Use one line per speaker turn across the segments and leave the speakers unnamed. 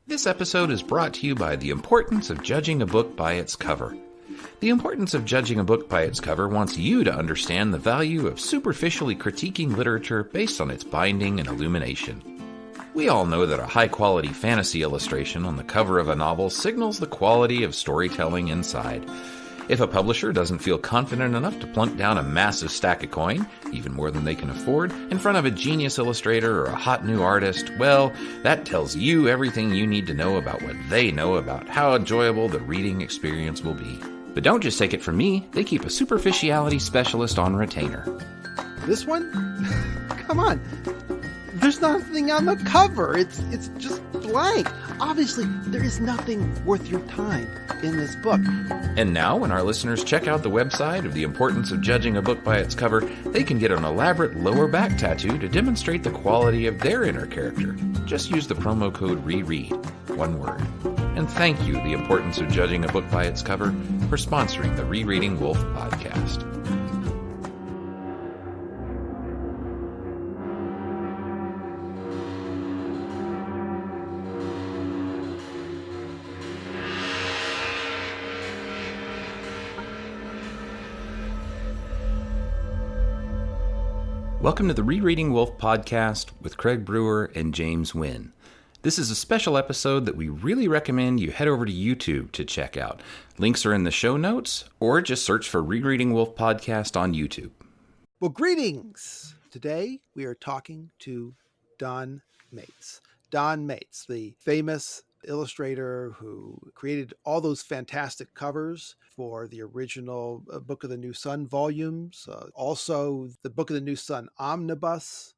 This episode is brought to you by The Importance of Judging a Book by Its Cover. The Importance of Judging a Book by Its Cover wants you to understand the value of superficially critiquing literature based on its binding and illumination. We all know that a high-quality fantasy illustration on the cover of a novel signals the quality of storytelling inside. If a publisher doesn't feel confident enough to plunk down a massive stack of coin, even more than they can afford, in front of a genius illustrator or a hot new artist, well, that tells you everything you need to know about what they know about how enjoyable the reading experience will be. But don't just take it from me, they keep a superficiality specialist on retainer.
This one? Come on. There's nothing on the cover. It's just blank. Obviously, there is nothing worth your time in this book.
And now, when our listeners check out the website of The Importance of Judging a Book by Its Cover, they can get an elaborate lower back tattoo to demonstrate the quality of their inner character. Just use the promo code REREAD, one word. And thank you, The Importance of Judging a Book by Its Cover, for sponsoring the Rereading Wolfe podcast. Welcome to the Rereading Wolfe podcast with Craig Brewer and James Wynn. This is a special episode that we really recommend you head over to YouTube to check out. Links are in the show notes, or just search for Rereading Wolfe podcast on YouTube.
Well, greetings. Today we are talking to Don Maitz. Don Maitz, the famous illustrator who created all those fantastic covers for the original Book of the New Sun volumes. Also, the Book of the New Sun omnibus,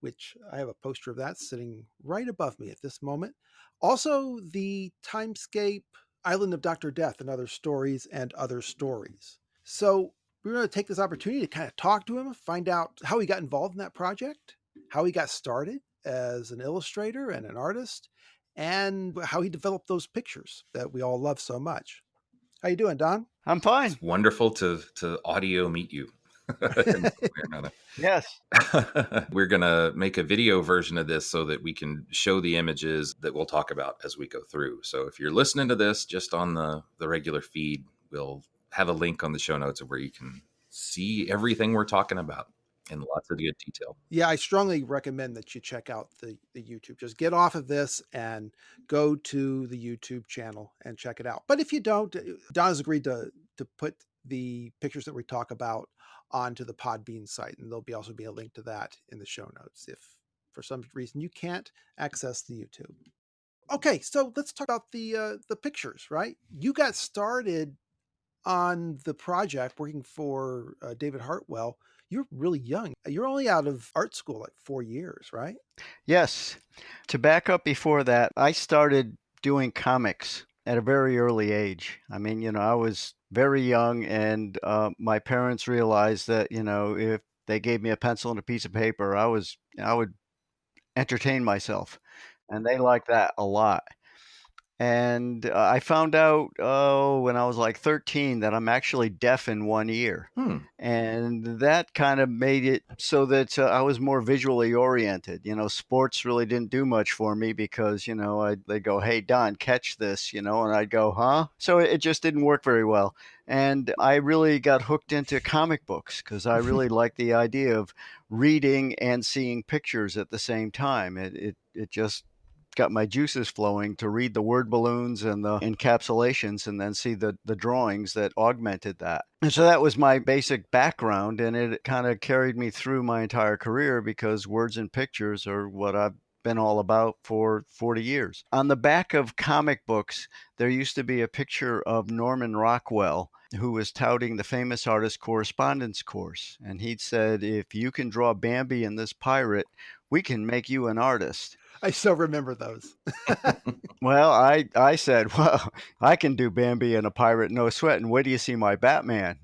which I have a poster of that sitting right above me at this moment. Also, the Timescape Island of Dr. Death and Other Stories and Other Stories. So we're going to take this opportunity to kind of talk to him, find out how he got involved in that project, how he got started as an illustrator and an artist, and how he developed those pictures that we all love so much. How you doing, Don?
I'm fine.
It's wonderful to audio meet you.
Yes.
We're going to make a video version of this so that we can show the images that we'll talk about as we go through. So if you're listening to this just on the regular feed, we'll have a link on the show notes of where you can see everything we're talking about in lots of good detail.
Yeah, I strongly recommend that you check out the YouTube. Just get off of this and go to the YouTube channel and check it out. But if you don't, Don has agreed to put the pictures that we talk about onto the Podbean site, and there'll also be a link to that in the show notes if for some reason you can't access the YouTube. Okay, so let's talk about the pictures, right? You got started on the project working for David Hartwell. You're really young. You're only out of art school like 4 years, right?
Yes. To back up before that, I started doing comics at a very early age. I mean, I was very young, and my parents realized that, if they gave me a pencil and a piece of paper, I would entertain myself, and they liked that a lot. And I found out, when I was like 13 that I'm actually deaf in one ear. And that kind of made it so that I was more visually oriented. Sports really didn't do much for me because, they'd go, "Hey, Don, catch this," and I'd go, "Huh?" So it just didn't work very well. And I really got hooked into comic books because I really liked the idea of reading and seeing pictures at the same time. It just got my juices flowing to read the word balloons and the encapsulations and then see the drawings that augmented that. And so that was my basic background, and it kind of carried me through my entire career because words and pictures are what I've been all about for 40 years. On the back of comic books, there used to be a picture of Norman Rockwell, who was touting the famous artist correspondence course. And he'd said, "If you can draw Bambi and this pirate, we can make you an artist."
I still remember those.
Well, I said, "Well, I can do Bambi and a pirate, no sweat. And wait do you see my Batman,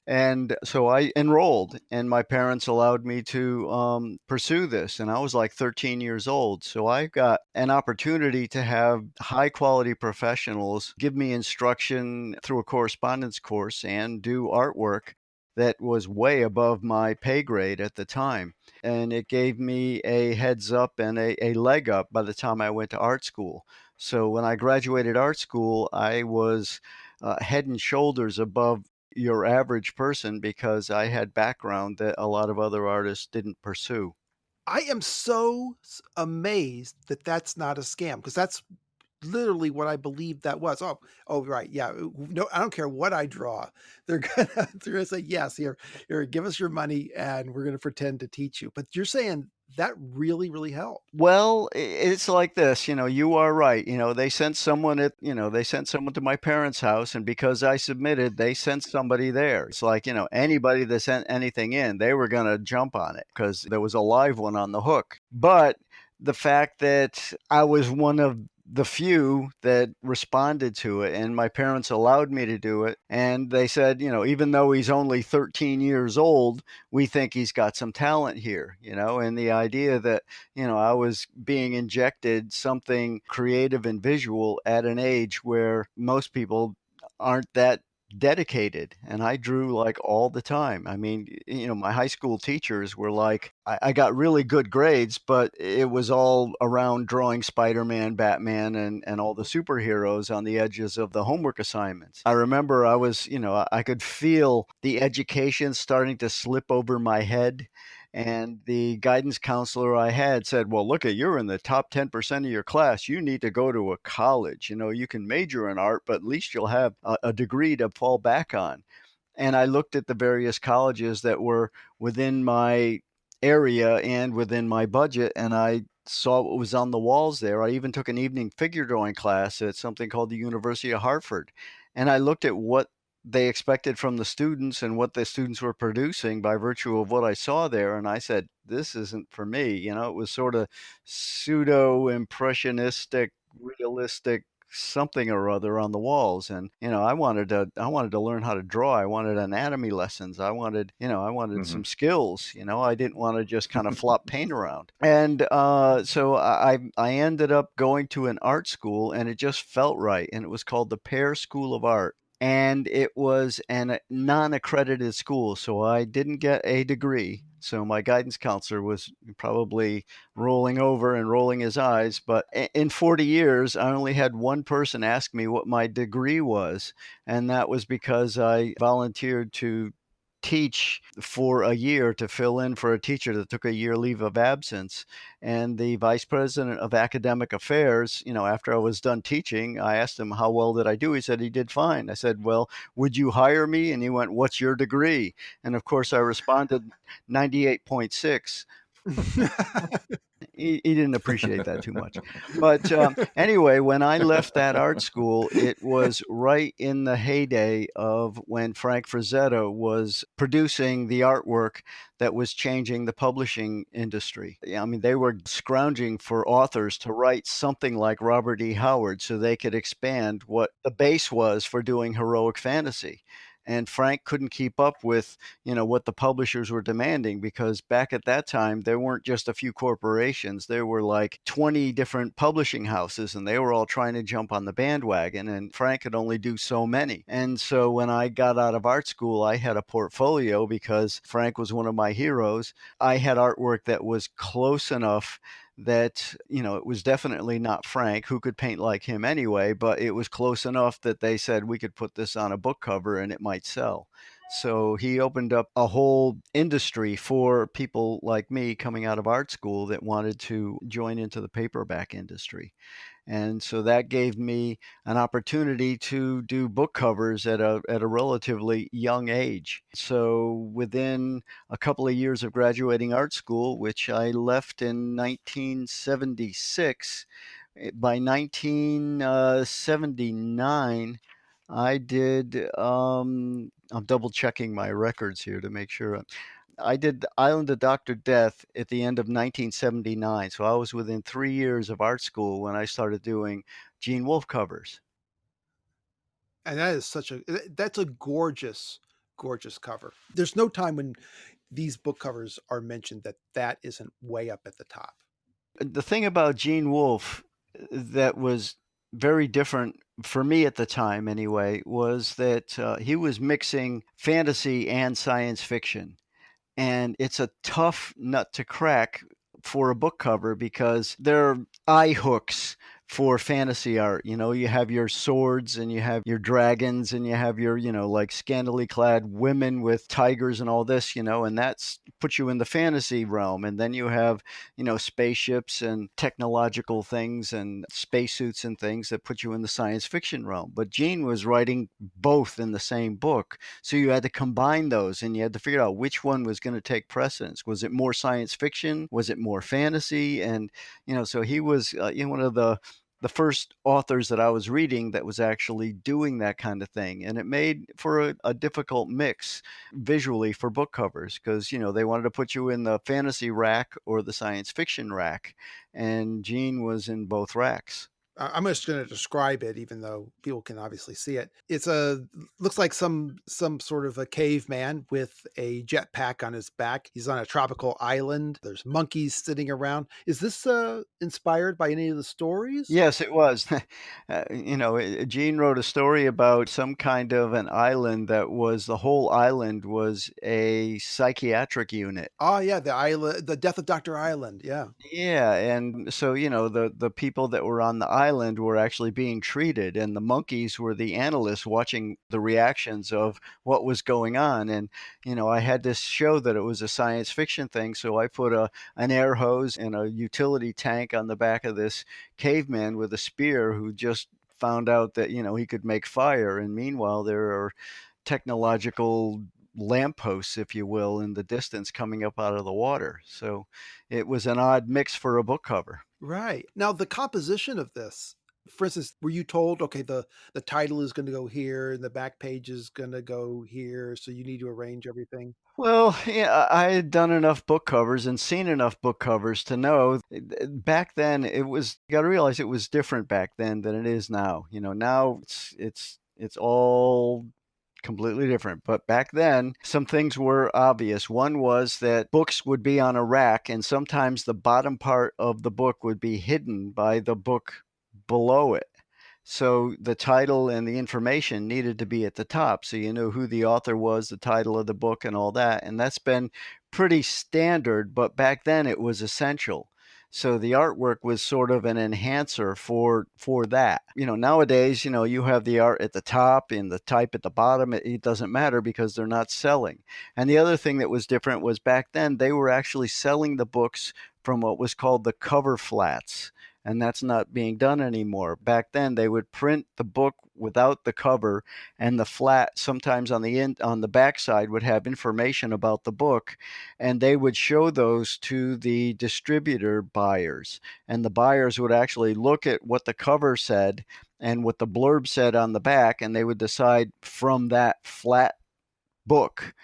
And so I enrolled, and my parents allowed me to pursue this. And I was like 13 years old. So I got an opportunity to have high quality professionals give me instruction through a correspondence course and do artwork that was way above my pay grade at the time. And it gave me a heads up and a leg up by the time I went to art school. So when I graduated art school, I was head and shoulders above your average person because I had background that a lot of other artists didn't pursue.
I am so amazed that that's not a scam, because that's literally what I believe that was. Oh, right, yeah. No, I don't care what I draw. They're gonna say yes. Here, give us your money, and we're gonna pretend to teach you. But you're saying that really, really helped.
Well, it's like this, you are right. They sent someone they sent someone to my parents' house, and because I submitted, they sent somebody there. It's like, anybody that sent anything in, they were going to jump on it because there was a live one on the hook. But the fact that I was one of the few that responded to it, and my parents allowed me to do it, and they said, even though he's only 13 years old, we think he's got some talent here, and the idea that I was being injected something creative and visual at an age where most people aren't that dedicated. And I drew like all the time. I mean, my high school teachers were like, I got really good grades, but it was all around drawing Spider-Man, Batman, and all the superheroes on the edges of the homework assignments. I remember I was, I could feel the education starting to slip over my head. And the guidance counselor I had said, well, look, you're in the top 10% of your class. You need to go to a college. You can major in art, but at least you'll have a degree to fall back on. And I looked at the various colleges that were within my area and within my budget, and I saw what was on the walls there. I even took an evening figure drawing class at something called the University of Hartford. And I looked at what they expected from the students and what the students were producing by virtue of what I saw there. And I said, this isn't for me. It was sort of pseudo impressionistic, realistic something or other on the walls. And I wanted to learn how to draw. I wanted anatomy lessons. I wanted some skills. I didn't want to just kind of flop paint around. And so I ended up going to an art school, and it just felt right. And it was called the Pear School of Art. And it was a non-accredited school, so I didn't get a degree. So my guidance counselor was probably rolling over and rolling his eyes. But in 40 years, I only had one person ask me what my degree was. And that was because I volunteered to teach for a year to fill in for a teacher that took a year leave of absence. And the vice president of academic affairs, after I was done teaching, I asked him, how well did I do? He said he did fine. I said, well, would you hire me? And he went, what's your degree? And of course I responded 98.6. He didn't appreciate that too much. But anyway, when I left that art school, it was right in the heyday of when Frank Frazetta was producing the artwork that was changing the publishing industry. I mean, they were scrounging for authors to write something like Robert E. Howard so they could expand what the base was for doing heroic fantasy. And Frank couldn't keep up with, what the publishers were demanding, because back at that time, there weren't just a few corporations. There were like 20 different publishing houses, and they were all trying to jump on the bandwagon, and Frank could only do so many. And so when I got out of art school, I had a portfolio because Frank was one of my heroes. I had artwork that was close enough that, it was definitely not Frank, who could paint like him anyway, but it was close enough that they said we could put this on a book cover and it might sell. So he opened up a whole industry for people like me coming out of art school that wanted to join into the paperback industry. And so that gave me an opportunity to do book covers at a relatively young age. So within a couple of years of graduating art school, which I left in 1976, by 1979, I did, I'm double checking my records here to make sure. I did The Island of Dr. Death at the end of 1979. So I was within 3 years of art school when I started doing Gene Wolfe covers.
And that's a gorgeous, gorgeous cover. There's no time when these book covers are mentioned that isn't way up at the top.
The thing about Gene Wolfe that was very different for me at the time anyway, was that he was mixing fantasy and science fiction. And it's a tough nut to crack for a book cover because there are eye hooks for fantasy art. You know, you have your swords and you have your dragons and you have your, like scantily clad women with tigers and all this, and that's puts you in the fantasy realm. And then you have, spaceships and technological things and spacesuits and things that put you in the science fiction realm. But Gene was writing both in the same book. So you had to combine those and you had to figure out which one was going to take precedence. Was it more science fiction? Was it more fantasy? And, so he was one of the first authors that I was reading that was actually doing that kind of thing. And it made for a difficult mix visually for book covers because, they wanted to put you in the fantasy rack or the science fiction rack. And Gene was in both racks.
I'm just going to describe it, even though people can obviously see it. Looks like some sort of a caveman with a jetpack on his back. He's on a tropical island. There's monkeys sitting around. Is this inspired by any of the stories?
Yes, it was. Gene wrote a story about some kind of an island that was the whole island was a psychiatric unit.
Oh yeah, the island, the Death of Dr. Island. Yeah.
Yeah, and so, the people that were on the island were actually being treated, and the monkeys were the analysts watching the reactions of what was going on. And, I had to show that it was a science fiction thing, so I put an air hose and a utility tank on the back of this caveman with a spear who just found out that, he could make fire. And meanwhile, there are technological lampposts, if you will, in the distance coming up out of the water. So it was an odd mix for a book cover.
Right. Now the composition of this, for instance, were you told, okay, the title is going to go here and the back page is going to go here, so you need to arrange everything?
Well, yeah, I had done enough book covers and seen enough book covers to know back then you got to realize it was different back then than it is now. Now it's all completely different. But back then, some things were obvious. One was that books would be on a rack, and sometimes the bottom part of the book would be hidden by the book below it. So the title and the information needed to be at the top. So you knew who the author was, the title of the book, and all that. And that's been pretty standard, but back then it was essential. So the artwork was sort of an enhancer for that. Nowadays, you have the art at the top and the type at the bottom. It doesn't matter because they're not selling. And the other thing that was different was back then they were actually selling the books from what was called the cover flats. And that's not being done anymore. Back then, they would print the book without the cover, and the flat sometimes on the back side would have information about the book, and they would show those to the distributor buyers, and the buyers would actually look at what the cover said and what the blurb said on the back, and they would decide from that flat book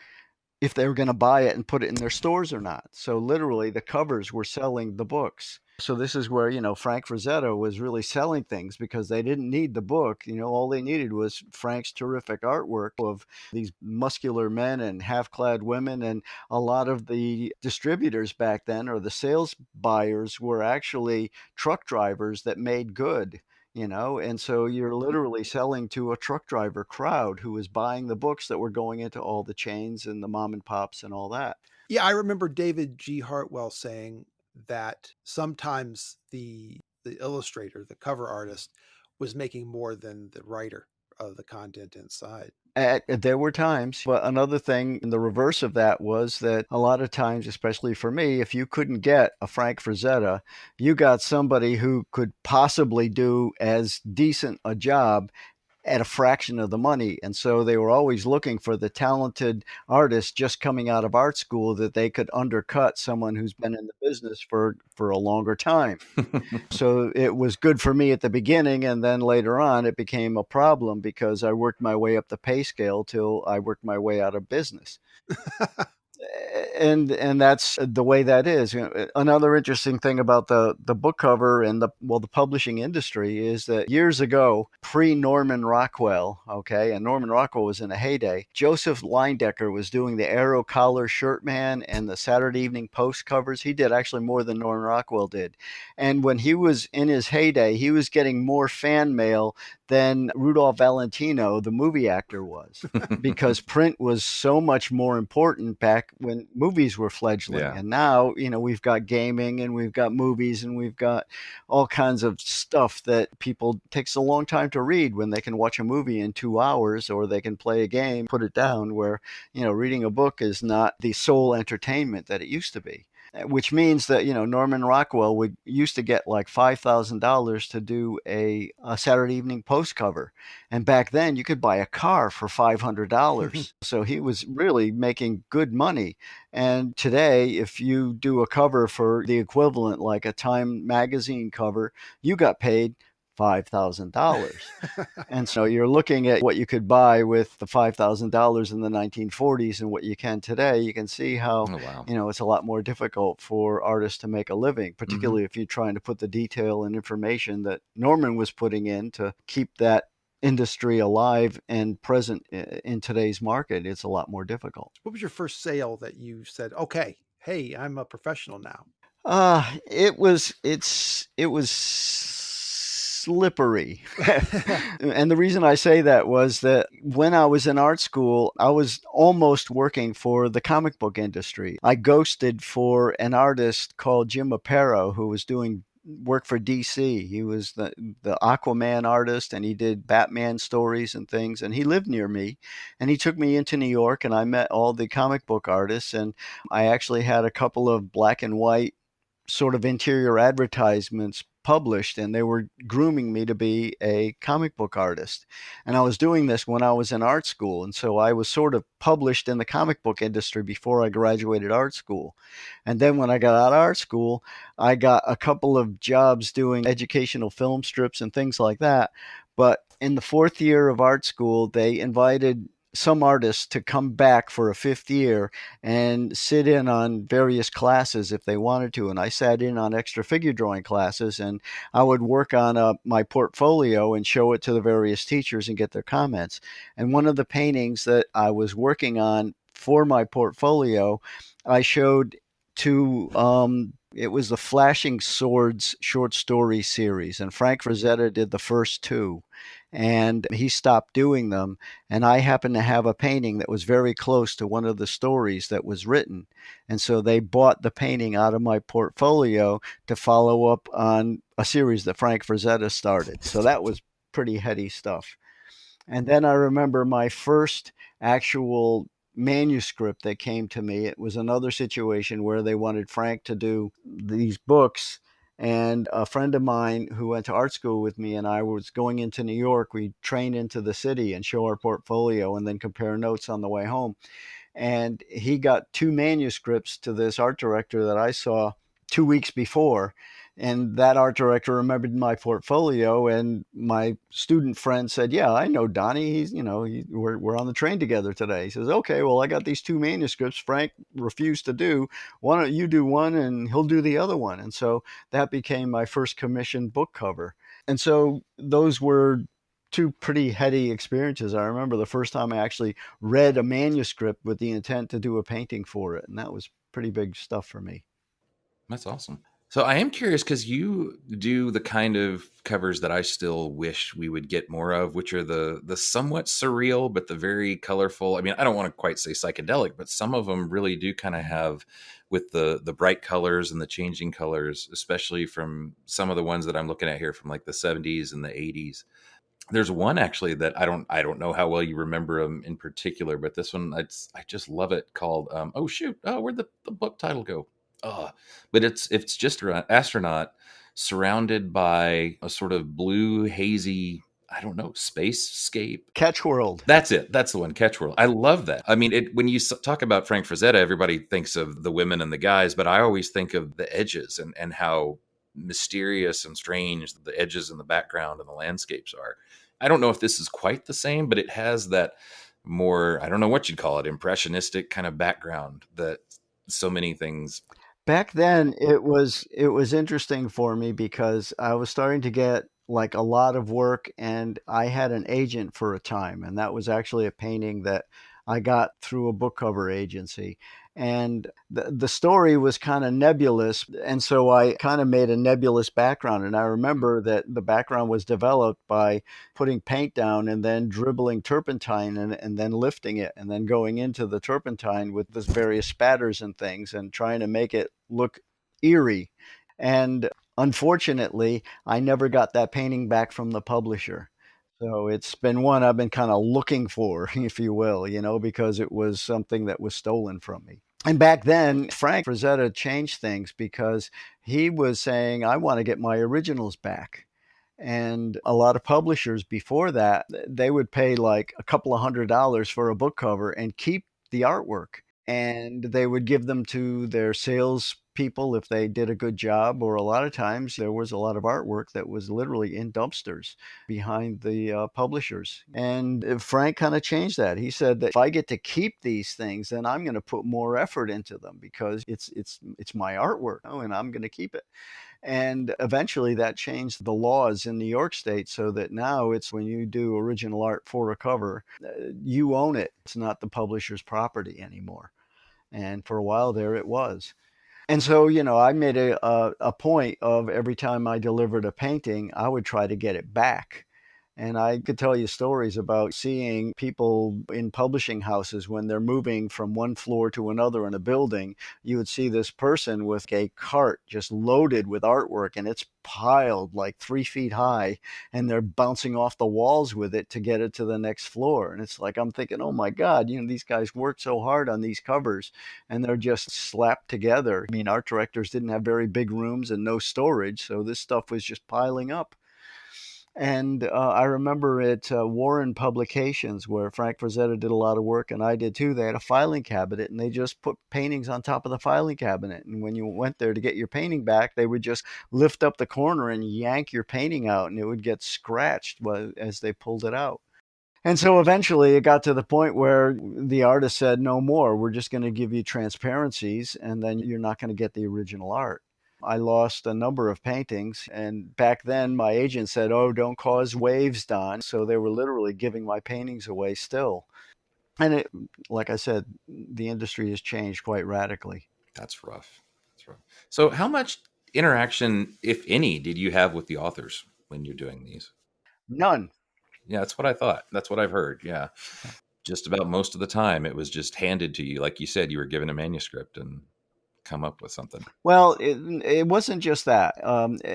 if they were going to buy it and put it in their stores or not. So literally, the covers were selling the books. So this is where, Frank Frazetta was really selling things because they didn't need the book. All they needed was Frank's terrific artwork of these muscular men and half-clad women. And a lot of the distributors back then, or the sales buyers, were actually truck drivers that made good. And so you're literally selling to a truck driver crowd who was buying the books that were going into all the chains and the mom and pops and all that.
Yeah, I remember David G. Hartwell saying that sometimes the illustrator, the cover artist, was making more than the writer of the content inside.
There were times, but another thing in the reverse of that was that a lot of times, especially for me, if you couldn't get a Frank Frazetta, you got somebody who could possibly do as decent a job at a fraction of the money. And so they were always looking for the talented artist just coming out of art school that they could undercut someone who's been in the business for a longer time. So it was good for me at the beginning. And then later on, it became a problem because I worked my way up the pay scale till I worked my way out of business. and that's the way that is. Another interesting thing about the book cover and the publishing industry is that years ago, pre Norman Rockwell, okay, and Norman Rockwell was in a heyday. Joseph Leindecker was doing the Arrow Collar Shirt Man and the Saturday Evening Post covers. He did actually more than Norman Rockwell did, and when he was in his heyday, he was getting more fan mail than Rudolph Valentino, the movie actor, was, because print was so much more important back when movies were fledgling.
Yeah.
And now, we've got gaming and we've got movies and we've got all kinds of stuff that people takes a long time to read when they can watch a movie in 2 hours, or they can play a game, put it down, where, reading a book is not the sole entertainment that it used to be. Which means that, Norman Rockwell would used to get like $5,000 to do a Saturday Evening Post cover. And back then you could buy a car for $500. So he was really making good money. And today, if you do a cover for the equivalent, like a Time magazine cover, you got paid $5,000. And so you're looking at what you could buy with the $5,000 in the 1940s and what you can today. You can see how,
Oh, wow.
it's a lot more difficult for artists to make a living, particularly if you're trying to put the detail and information that Norman was putting in to keep that industry alive and present in today's market. It's a lot more difficult.
What was your first sale that you said, okay, hey, I'm a professional now?
It was slippery. And the reason I say that was that when I was in art school, I was almost working for the comic book industry. I ghosted for an artist called Jim Aparo, who was doing work for DC. He was the Aquaman artist, and he did Batman stories and things, and he lived near me, and he took me into New York, and I met all the comic book artists, and I actually had a couple of black and white sort of interior advertisements published, and they were grooming me to be a comic book artist. And I was doing this when I was in art school, and so I was sort of published in the comic book industry before I graduated art school. And then when I got out of art school, I got a couple of jobs doing educational film strips and things like that. But in the fourth year of art school, they invited some artists to come back for a fifth year and sit in on various classes if they wanted to. And I sat in on extra figure drawing classes, and I would work on my portfolio and show it to the various teachers and get their comments. And one of the paintings that I was working on for my portfolio, I showed to it was the Flashing Swords short story series, and Frank Frazetta did the first two, and he stopped doing them. And I happened to have a painting that was very close to one of the stories that was written, and so they bought the painting out of my portfolio to follow up on a series that Frank Frazetta started. So that was pretty heady stuff. And then I remember my first actual manuscript that came to me. It was another situation where they wanted Frank to do these books. And a friend of mine who went to art school with me and I was going into New York. We train into the city and show our portfolio and then compare notes on the way home. And he got two manuscripts to this art director that I saw 2 weeks before. And that art director remembered my portfolio, and my student friend said, "Yeah, I know Donnie. We're on the train together today." He says, "Okay, well, I got these two manuscripts Frank refused to do. Why don't you do one and he'll do the other one?" And so that became my first commissioned book cover. And so those were two pretty heady experiences. I remember the first time I actually read a manuscript with the intent to do a painting for it, and that was pretty big stuff for me.
That's awesome. So I am curious because you do the kind of covers that I still wish we would get more of, which are the somewhat surreal but the very colorful. I mean, I don't want to quite say psychedelic, but some of them really do kind of have, with the bright colors and the changing colors, especially from some of the ones that I'm looking at here from like the 70s and the 80s. There's one actually that I don't know how well you remember them in particular, but this one I just love it, called oh shoot, where'd the book title go? But it's just an astronaut surrounded by a sort of blue hazy, I don't know, spacescape.
Catchworld.
That's it. That's the one, Catchworld. I love that. I mean, when you talk about Frank Frazetta, everybody thinks of the women and the guys, but I always think of the edges and how mysterious and strange the edges and the background and the landscapes are. I don't know if this is quite the same, but it has that more, I don't know what you'd call it, impressionistic kind of background that so many things.
Back then, it was interesting for me because I was starting to get like a lot of work, and I had an agent for a time, and that was actually a painting that I got through a book cover agency. And the story was kind of nebulous, and so I kind of made a nebulous background. And I remember that the background was developed by putting paint down and then dribbling turpentine and then lifting it and then going into the turpentine with this various spatters and things and trying to make it look eerie. And unfortunately, I never got that painting back from the publisher. So it's been one I've been kind of looking for, if you will, because it was something that was stolen from me. And back then, Frank Frazetta changed things because he was saying, I want to get my originals back. And a lot of publishers before that, they would pay like a couple of $100s for a book cover and keep the artwork. And they would give them to their sales people if they did a good job, or a lot of times there was a lot of artwork that was literally in dumpsters behind the publishers. And Frank kind of changed that. He said that if I get to keep these things, then I'm going to put more effort into them because it's my artwork, and I'm going to keep it. And eventually that changed the laws in New York State so that now it's when you do original art for a cover, you own it. It's not the publisher's property anymore. And for a while there it was. And so, I made a point of every time I delivered a painting, I would try to get it back. And I could tell you stories about seeing people in publishing houses when they're moving from one floor to another in a building. You would see this person with a cart just loaded with artwork, and it's piled like 3 feet high, and they're bouncing off the walls with it to get it to the next floor. And it's like, I'm thinking, oh my God, these guys worked so hard on these covers, and they're just slapped together. I mean, art directors didn't have very big rooms and no storage, so this stuff was just piling up. And I remember at Warren Publications, where Frank Frazetta did a lot of work, and I did too. They had a filing cabinet, and they just put paintings on top of the filing cabinet. And when you went there to get your painting back, they would just lift up the corner and yank your painting out, and it would get scratched as they pulled it out. And so eventually it got to the point where the artist said, no more. We're just going to give you transparencies, and then you're not going to get the original art. I lost a number of paintings, and back then my agent said, oh, don't cause waves, Don. So they were literally giving my paintings away still. And like I said, the industry has changed quite radically.
That's rough. That's rough. So how much interaction, if any, did you have with the authors when you're doing these?
None.
Yeah, that's what I thought. That's what I've heard. Yeah. Just about most of the time, it was just handed to you. Like you said, you were given a manuscript and come up with something.
Well, it wasn't just that.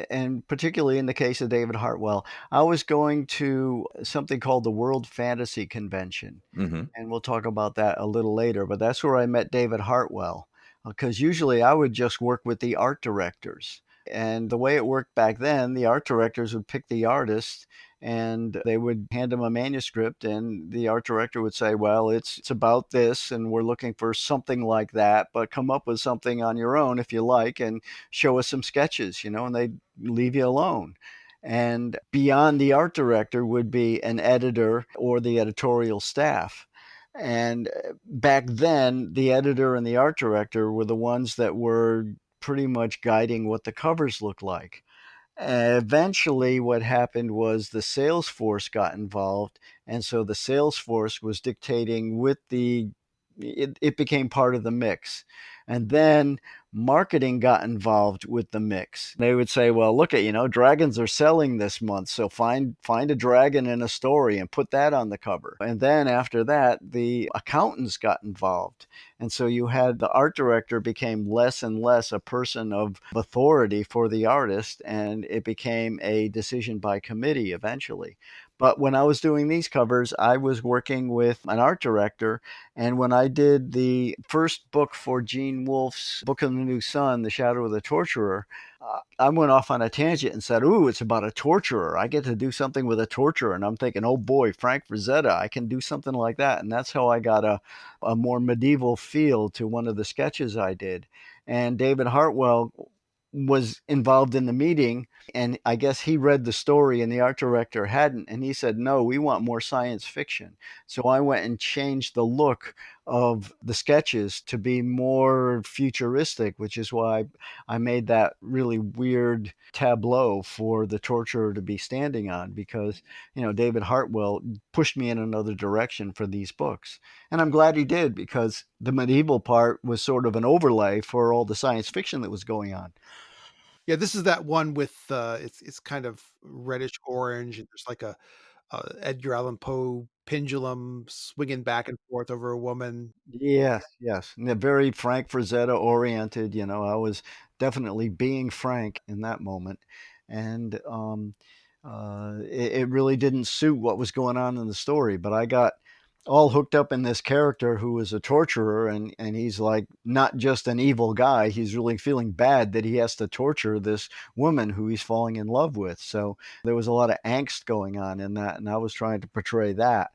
And particularly in the case of David Hartwell, I was going to something called the World Fantasy Convention.
Mm-hmm.
And we'll talk about that a little later. But that's where I met David Hartwell, because usually I would just work with the art directors. And the way it worked back then, the art directors would pick the artist and they would hand him a manuscript, and the art director would say, well, it's about this, and we're looking for something like that, but come up with something on your own if you like, and show us some sketches, and they'd leave you alone. And beyond the art director would be an editor or the editorial staff. And back then, the editor and the art director were the ones that were pretty much guiding what the covers looked like. Eventually, what happened was the sales force got involved, and so the sales force was dictating with it became part of the mix. And then marketing got involved with the mix. They would say, well, look at, dragons are selling this month, so find a dragon in a story and put that on the cover. And then after that, the accountants got involved. And so you had the art director became less and less a person of authority for the artist, and it became a decision by committee eventually. But when I was doing these covers, I was working with an art director. And when I did the first book for Gene Wolfe's Book of the New Sun, The Shadow of the Torturer, I went off on a tangent and said, ooh, it's about a torturer. I get to do something with a torturer. And I'm thinking, oh boy, Frank Frazetta, I can do something like that. And that's how I got a more medieval feel to one of the sketches I did. And David Hartwell was involved in the meeting, and I guess he read the story and the art director hadn't, and he said, no, we want more science fiction. So I went and changed the look of the sketches to be more futuristic, which is why I made that really weird tableau for the torturer to be standing on, because David Hartwell pushed me in another direction for these books. And I'm glad he did, because the medieval part was sort of an overlay for all the science fiction that was going on.
Yeah, this is that one with it's kind of reddish orange, and there's like a Edgar Allan Poe pendulum swinging back and forth over a woman.
Yes, yes. And they're very Frank Frazetta oriented. I was definitely being Frank in that moment. And it really didn't suit what was going on in the story. But I got all hooked up in this character who was a torturer, and he's like not just an evil guy. He's really feeling bad that he has to torture this woman who he's falling in love with. So there was a lot of angst going on in that, and I was trying to portray that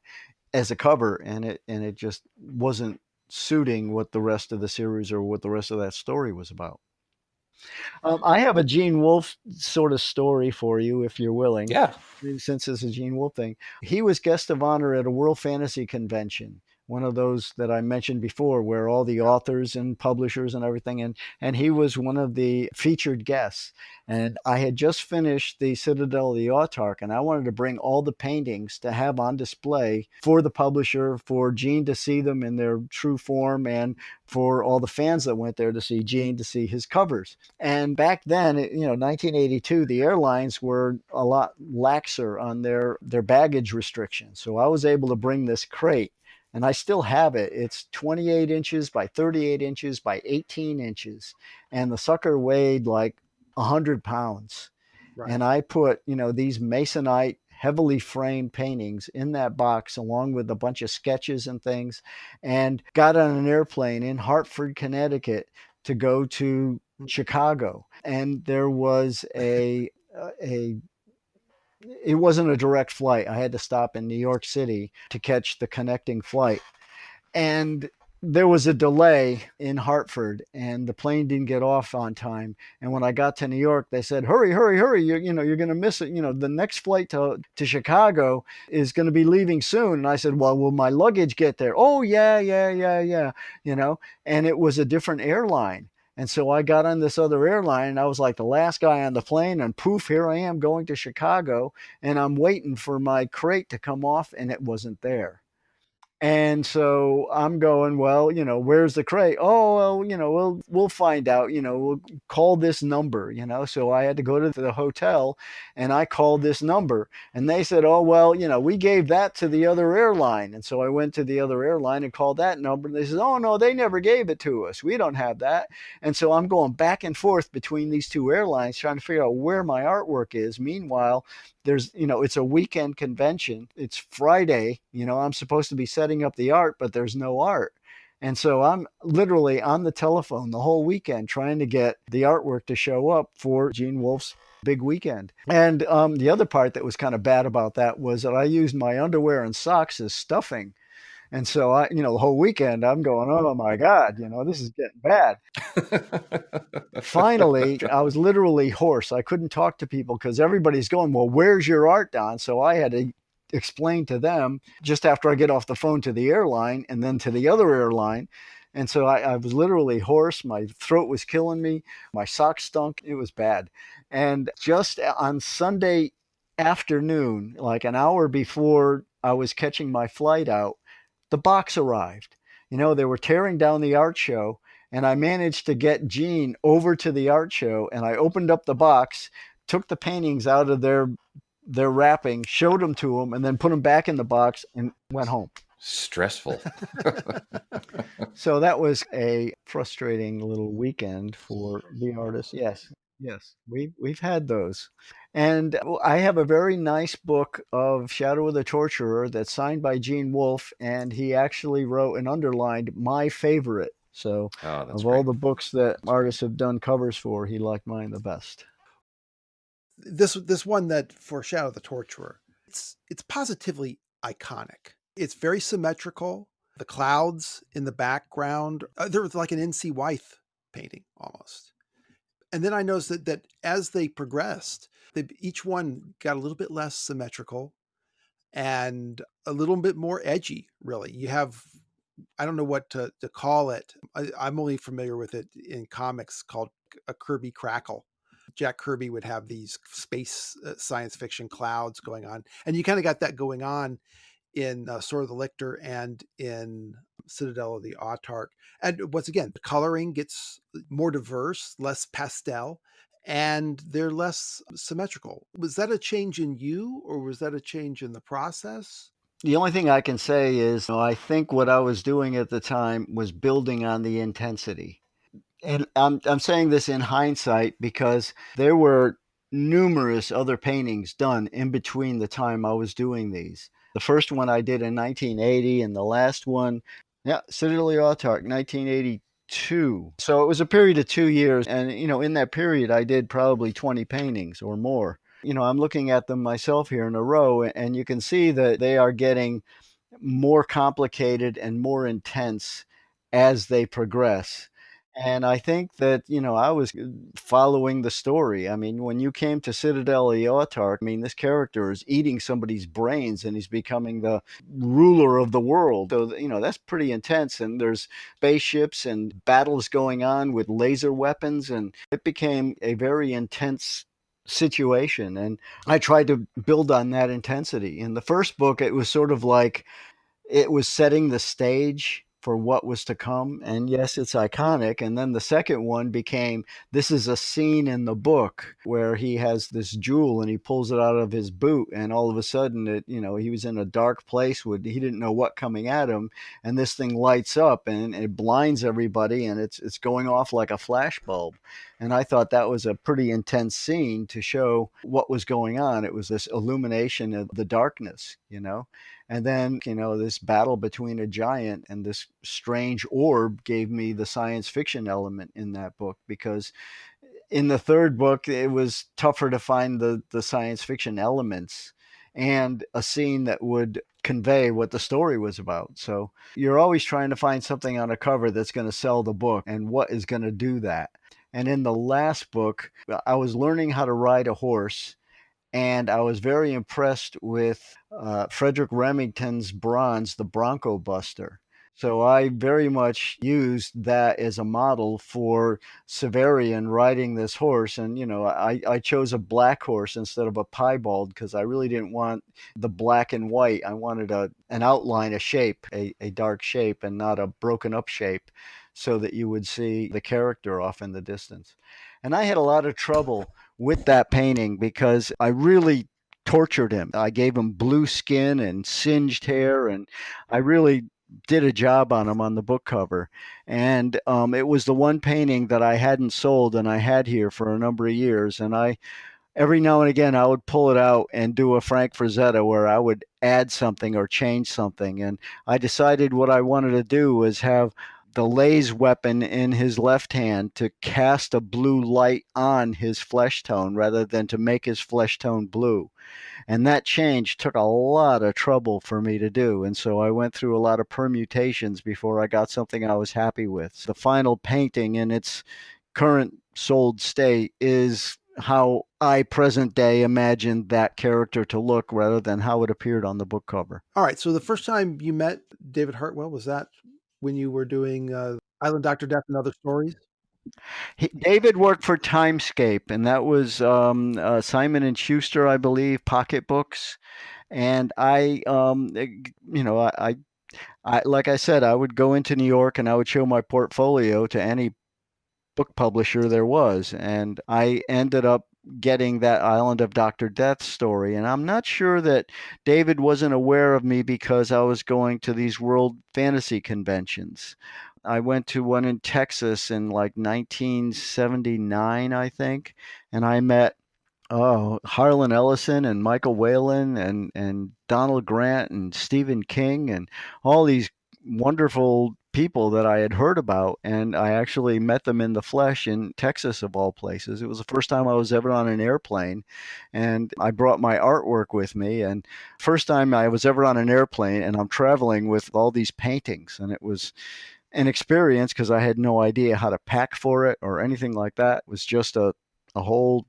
as a cover, and it just wasn't suiting what the rest of the series or what the rest of that story was about. I have a Gene Wolfe sort of story for you, if you're willing,
Yeah.
since it's a Gene Wolfe thing. He was guest of honor at a World Fantasy Convention, one of those that I mentioned before, where all the authors and publishers and everything, and he was one of the featured guests. And I had just finished the Citadel, the Autarch, and I wanted to bring all the paintings to have on display for the publisher, for Gene to see them in their true form, and for all the fans that went there to see Gene, to see his covers. And back then, 1982, the airlines were a lot laxer on their baggage restrictions. So I was able to bring this crate, and I still have it. It's 28 inches by 38 inches by 18 inches. And the sucker weighed like 100 pounds.
Right.
And I put, these masonite, heavily framed paintings in that box, along with a bunch of sketches and things, and got on an airplane in Hartford, Connecticut to go to Chicago. And there was it wasn't a direct flight. I had to stop in New York City to catch the connecting flight. And there was a delay in Hartford, and the plane didn't get off on time. And when I got to New York, they said, hurry, hurry, hurry. You're going to miss it. The next flight to Chicago is going to be leaving soon. And I said, well, will my luggage get there? Oh, yeah, yeah, yeah, yeah. And it was a different airline. And so I got on this other airline, and I was like the last guy on the plane, and poof, here I am going to Chicago, and I'm waiting for my crate to come off, and it wasn't there. And so I'm going, well, where's the crate? Oh, well, we'll find out, we'll call this number, So I had to go to the hotel, and I called this number, and they said, oh, well, we gave that to the other airline. And so I went to the other airline and called that number, and they said, oh, no, they never gave it to us. We don't have that. And so I'm going back and forth between these two airlines trying to figure out where my artwork is. Meanwhile, it's a weekend convention. It's Friday. I'm supposed to be setting up the art, but there's no art. And so I'm literally on the telephone the whole weekend trying to get the artwork to show up for Gene Wolfe's big weekend. And the other part that was kind of bad about that was that I used my underwear and socks as stuffing. And so the whole weekend I'm going, oh my God, this is getting bad. Finally, I was literally hoarse. I couldn't talk to people because everybody's going, well, where's your art, Don? So I had to explain to them just after I get off the phone to the airline and then to the other airline. And so I was literally hoarse. My throat was killing me. My socks stunk. It was bad. And just on Sunday afternoon, like an hour before I was catching my flight out, the box arrived. They were tearing down the art show, and I managed to get Gene over to the art show, and I opened up the box, took the paintings out of their wrapping, showed them to him, and then put them back in the box and went home.
Stressful.
So that was a frustrating little weekend for the artist. Yes, yes, we've had those. And I have a very nice book of Shadow of the Torturer that's signed by Gene Wolfe, and he actually wrote and underlined my favorite. So of all the books that artists have done covers for, he liked mine the best.
This one that for Shadow of the Torturer, it's positively iconic. It's very symmetrical. The clouds in the background, they're like an N.C. Wythe painting almost. And then I noticed that as they progressed, each one got a little bit less symmetrical and a little bit more edgy, really. You have, I don't know what to call it. I'm only familiar with it in comics called a Kirby crackle. Jack Kirby would have these space science fiction clouds going on. And you kind of got that going on in Sword of the Lictor and in Citadel of the Autarch. And once again, the coloring gets more diverse, less pastel, and they're less symmetrical. Was that a change in you, or was that a change in the process?
The only thing I can say is, I think what I was doing at the time was building on the intensity. And I'm saying this in hindsight because there were numerous other paintings done in between the time I was doing these. The first one I did in 1980, and the last one, yeah, Citadel Autarch, 1982. So it was a period of 2 years, and in that period I did probably 20 paintings or more. I'm looking at them myself here in a row, and you can see that they are getting more complicated and more intense as they progress. And I think that, I was following the story. I mean, when you came to Citadel Autarch, I mean, this character is eating somebody's brains and he's becoming the ruler of the world. So, that's pretty intense. And there's spaceships and battles going on with laser weapons. And it became a very intense situation. And I tried to build on that intensity. In the first book, it was sort of like, it was setting the stage for what was to come. And yes, it's iconic. And then the second one became, this is a scene in the book where he has this jewel and he pulls it out of his boot. And all of a sudden, he was in a dark place he didn't know what coming at him. And this thing lights up and it blinds everybody and it's going off like a flashbulb. And I thought that was a pretty intense scene to show what was going on. It was this illumination of the darkness. And then, this battle between a giant and this strange orb gave me the science fiction element in that book, because in the third book, it was tougher to find the science fiction elements and a scene that would convey what the story was about. So you're always trying to find something on a cover that's going to sell the book, and what is going to do that. And in the last book, I was learning how to ride a horse. And I was very impressed with Frederick Remington's bronze, the Bronco Buster. So I very much used that as a model for Severian riding this horse. And, I chose a black horse instead of a piebald because I really didn't want the black and white. I wanted an outline, a shape, a dark shape, and not a broken up shape, so that you would see the character off in the distance. And I had a lot of trouble with that painting because I really tortured him. I gave him blue skin and singed hair, and I really did a job on him on the book cover. And it was the one painting that I hadn't sold, and I had here for a number of years. And every now and again, I would pull it out and do a Frank Frazetta where I would add something or change something. And I decided what I wanted to do was have the laser weapon in his left hand to cast a blue light on his flesh tone rather than to make his flesh tone blue. And that change took a lot of trouble for me to do. And so I went through a lot of permutations before I got something I was happy with. The final painting in its current sold state is how I present day imagined that character to look rather than how it appeared on the book cover.
All right. So the first time you met David Hartwell, was that when you were doing Island Dr. Death and Other Stories?
David worked for Timescape, and that was Simon and Schuster, I believe, pocketbooks. And I like I said, I would go into New York and I would show my portfolio to any book publisher there was, and I ended up getting that Island of Dr. Death story. And I'm not sure that David wasn't aware of me because I was going to these world fantasy conventions. I went to one in Texas in like 1979, I think, and I met Harlan Ellison and Michael Whalen and Donald Grant and Stephen King and all these wonderful people that I had heard about, and I actually met them in the flesh in Texas, of all places. It was the first time I was ever on an airplane, and I brought my artwork with me, and first time I was ever on an airplane, and I'm traveling with all these paintings, and it was an experience because I had no idea how to pack for it or anything like that. It was just a whole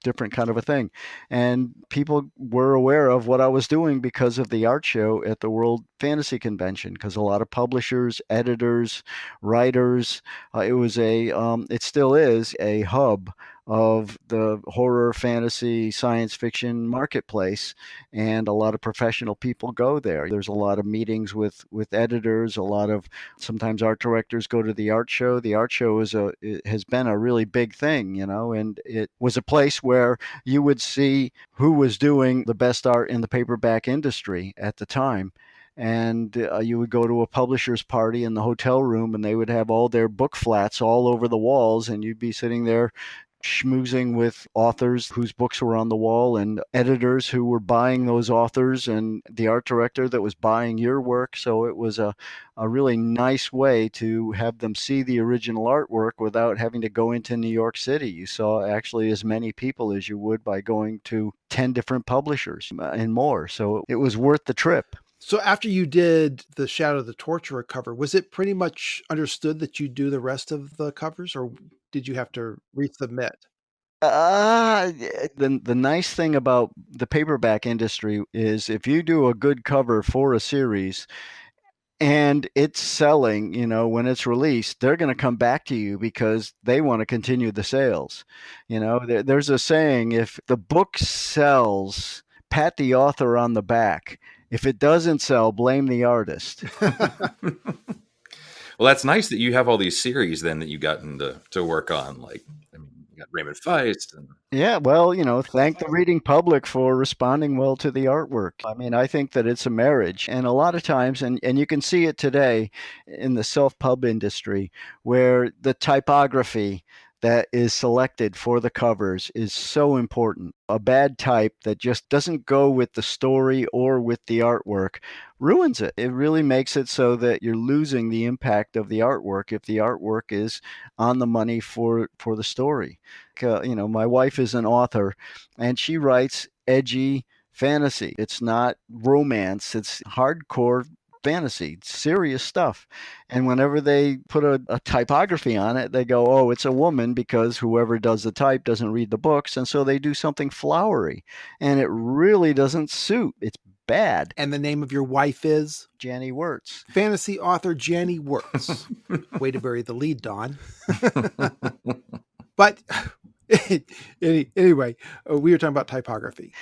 different kind of a thing. And people were aware of what I was doing because of the art show at the World Fantasy Convention, because a lot of publishers, editors, writers, it still is a hub of the horror, fantasy, science fiction marketplace, and a lot of professional people go there. There's a lot of meetings with editors, a lot of sometimes art directors go to the art show. The art show it has been a really big thing, and it was a place where you would see who was doing the best art in the paperback industry at the time. And you would go to a publisher's party in the hotel room, and they would have all their book flats all over the walls, and you'd be sitting there schmoozing with authors whose books were on the wall and editors who were buying those authors and the art director that was buying your work. So it was a really nice way to have them see the original artwork without having to go into New York City. You saw actually as many people as you would by going to 10 different publishers and more. So it was worth the trip.
So after you did the Shadow of the Torturer cover, was it pretty much understood that you do the rest of the covers, or did you have to resubmit?
The nice thing about the paperback industry is if you do a good cover for a series and it's selling, when it's released, they're going to come back to you because they want to continue the sales. There's a saying, if the book sells, pat the author on the back. If it doesn't sell, blame the artist.
Well, that's nice that you have all these series then that you gotten to work on. Like, I mean, you got Raymond Feist.
Yeah, well, thank the reading public for responding well to the artwork. I mean, I think that it's a marriage. And a lot of times, and you can see it today in the self-pub industry, where the typography that is selected for the covers is so important. A bad type that just doesn't go with the story or with the artwork ruins it. It really makes it so that you're losing the impact of the artwork if the artwork is on the money for the story. My wife is an author, and she writes edgy fantasy. It's not romance, it's hardcore fantasy, serious stuff. And whenever they put a typography on it, they go, oh, it's a woman because whoever does the type doesn't read the books. And so they do something flowery, and it really doesn't suit. It's bad.
And the name of your wife is?
Janny Wurts.
Fantasy author Janny Wurts. Way to bury the lead, Don. But anyway, we were talking about typography.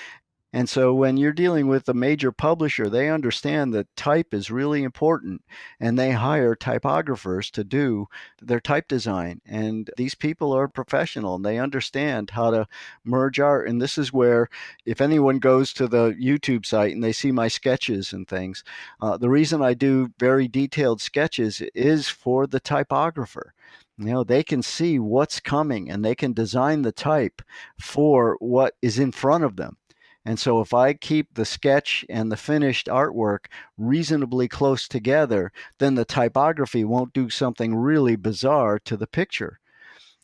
And so when you're dealing with a major publisher, they understand that type is really important, and they hire typographers to do their type design. And these people are professional, and they understand how to merge art. And this is where, if anyone goes to the YouTube site and they see my sketches and things, the reason I do very detailed sketches is for the typographer. They can see what's coming, and they can design the type for what is in front of them. And so if I keep the sketch and the finished artwork reasonably close together, then the typography won't do something really bizarre to the picture.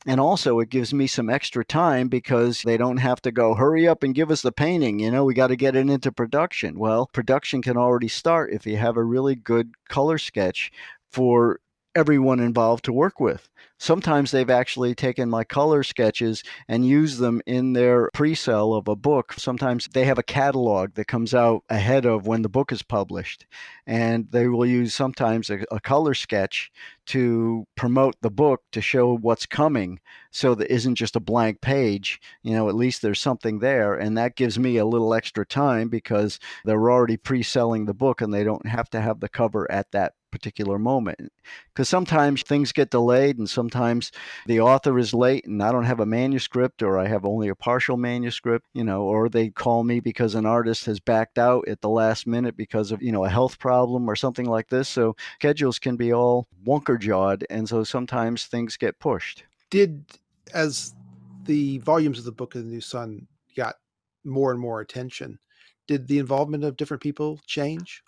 And also it gives me some extra time because they don't have to go, hurry up and give us the painting. We got to get it into production. Well, production can already start if you have a really good color sketch for everyone involved to work with. Sometimes they've actually taken my color sketches and used them in their pre-sale of a book. Sometimes they have a catalog that comes out ahead of when the book is published, and they will use sometimes a color sketch to promote the book to show what's coming, so that isn't just a blank page. At least there's something there, and that gives me a little extra time because they're already pre-selling the book and they don't have to have the cover at that particular moment. Because sometimes things get delayed, and sometimes the author is late and I don't have a manuscript, or I have only a partial manuscript, or they call me because an artist has backed out at the last minute because of, a health problem or something like this. So schedules can be all wonker-jawed, and so sometimes things get pushed.
As the volumes of the Book of the New Sun got more and more attention, did the involvement of different people change?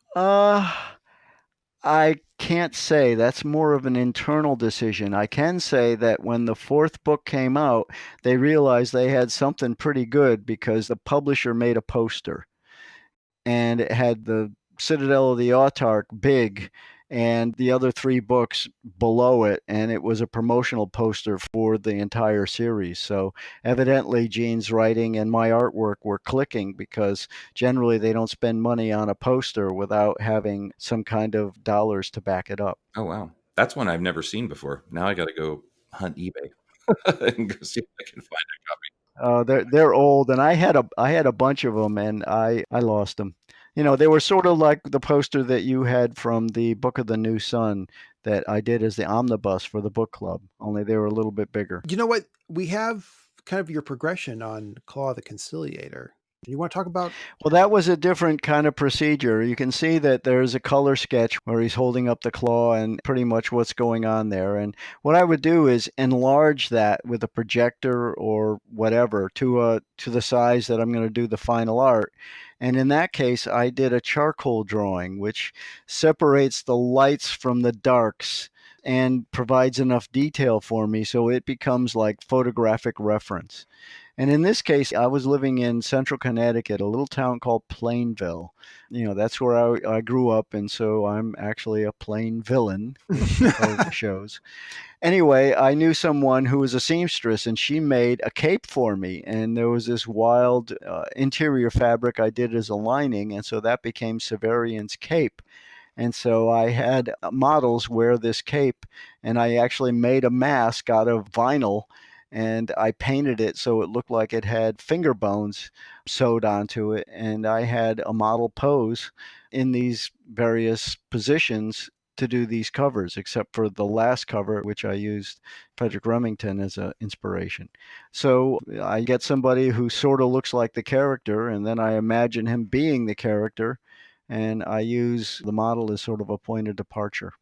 I can't say. That's more of an internal decision. I can say that when the fourth book came out, they realized they had something pretty good because the publisher made a poster, and it had the Citadel of the Autarch big, and the other 3 books below it, and it was a promotional poster for the entire series. So evidently Gene's writing and my artwork were clicking, because generally they don't spend money on a poster without having some kind of dollars to back it up.
Oh, wow. That's one I've never seen before. Now I got to go hunt eBay and go see if I can find a copy.
They're old, and I had a bunch of them, and I lost them. They were sort of like the poster that you had from the Book of the New Sun that I did as the omnibus for the book club, only they were a little bit bigger.
You know what? We have kind of your progression on Claw the Conciliator. You want to talk about?
Well, that was a different kind of procedure. You can see that there's a color sketch where he's holding up the claw and pretty much what's going on there. And what I would do is enlarge that with a projector or whatever to the size that I'm going to do the final art. And in that case, I did a charcoal drawing, which separates the lights from the darks and provides enough detail for me so it becomes like photographic reference. And in this case, I was living in central Connecticut, a little town called Plainville. That's where I grew up, and so I'm actually a plain villain, which the poster shows. Anyway, I knew someone who was a seamstress, and she made a cape for me. And there was this wild interior fabric I did as a lining, and so that became Severian's cape. And so I had models wear this cape, and I actually made a mask out of vinyl, and I painted it so it looked like it had finger bones sewed onto it. And I had a model pose in these various positions to do these covers, except for the last cover, which I used Frederick Remington as an inspiration. So I get somebody who sort of looks like the character, and then I imagine him being the character, and I use the model as sort of a point of departure.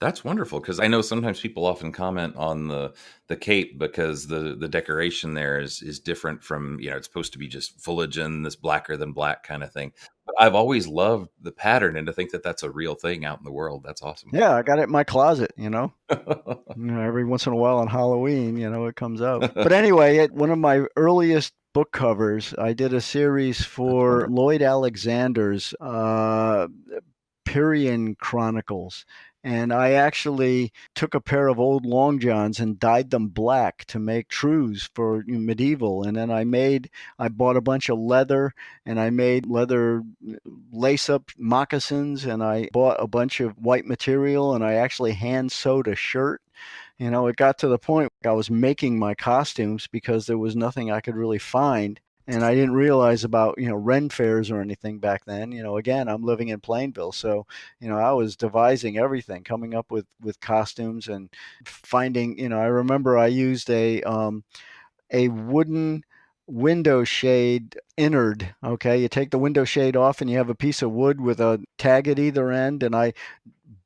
That's wonderful, because I know sometimes people often comment on the cape because the decoration there is different from, it's supposed to be just foliage and this blacker than black kind of thing. But I've always loved the pattern, and to think that that's a real thing out in the world, that's awesome.
Yeah, I got it in my closet, every once in a while on Halloween, it comes out. But anyway, at one of my earliest book covers, I did a series for Lloyd Alexander's Pierian Chronicles. And I actually took a pair of old long johns and dyed them black to make trews for medieval. And then I bought a bunch of leather, and I made leather lace-up moccasins, and I bought a bunch of white material, and I actually hand sewed a shirt. It got to the point I was making my costumes because there was nothing I could really find. And I didn't realize about, Ren fairs or anything back then. Again, I'm living in Plainville. So, I was devising everything, coming up with costumes and finding, I remember I used a wooden window shade innard. Okay. You take the window shade off and you have a piece of wood with a tag at either end. And I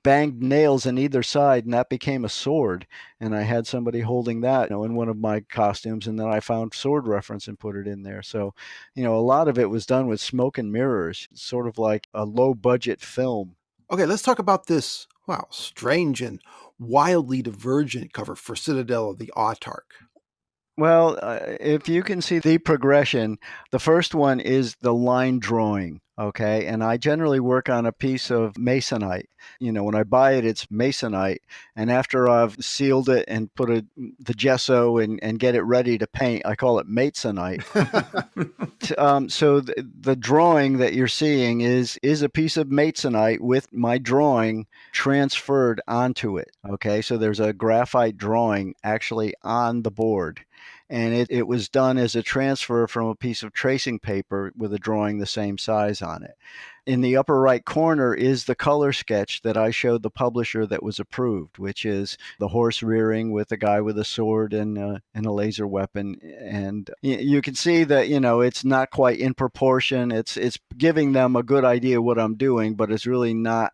banged nails on either side, and that became a sword. And I had somebody holding that, in one of my costumes, and then I found sword reference and put it in there. So, a lot of it was done with smoke and mirrors, sort of like a low budget film.
Okay, let's talk about this, strange and wildly divergent cover for Citadel of the Autarch.
Well, if you can see the progression, the first one is the line drawing, okay? And I generally work on a piece of masonite. When I buy it, it's masonite. And after I've sealed it and put the gesso and get it ready to paint, I call it Maitzonite. So the drawing that you're seeing is a piece of Maitzonite with my drawing transferred onto it, okay? So there's a graphite drawing actually on the board. And it was done as a transfer from a piece of tracing paper with a drawing the same size on it. In the upper right corner is the color sketch that I showed the publisher that was approved, which is the horse rearing with a guy with a sword and a laser weapon. And you can see that, it's not quite in proportion. It's giving them a good idea what I'm doing, but it's really not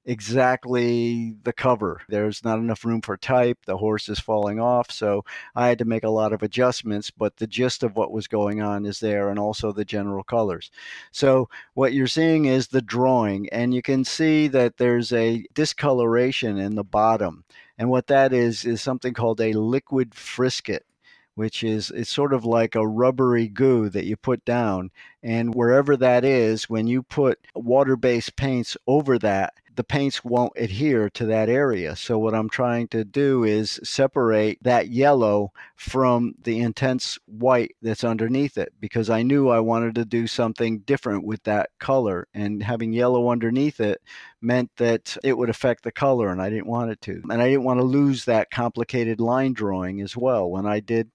exactly the cover. There's not enough room for type. The horse is falling off. So I had to make a lot of adjustments, but the gist of what was going on is there, and also the general colors. So what you're seeing is the drawing, and you can see that there's a discoloration in the bottom. And what that is something called a liquid frisket, which is, it's sort of like a rubbery goo that you put down. And wherever that is, when you put water-based paints over that, the paints won't adhere to that area. So what I'm trying to do is separate that yellow from the intense white that's underneath it, because I knew I wanted to do something different with that color, and having yellow underneath it meant that it would affect the color, and I didn't want it to. And I didn't want to lose that complicated line drawing as well when I did.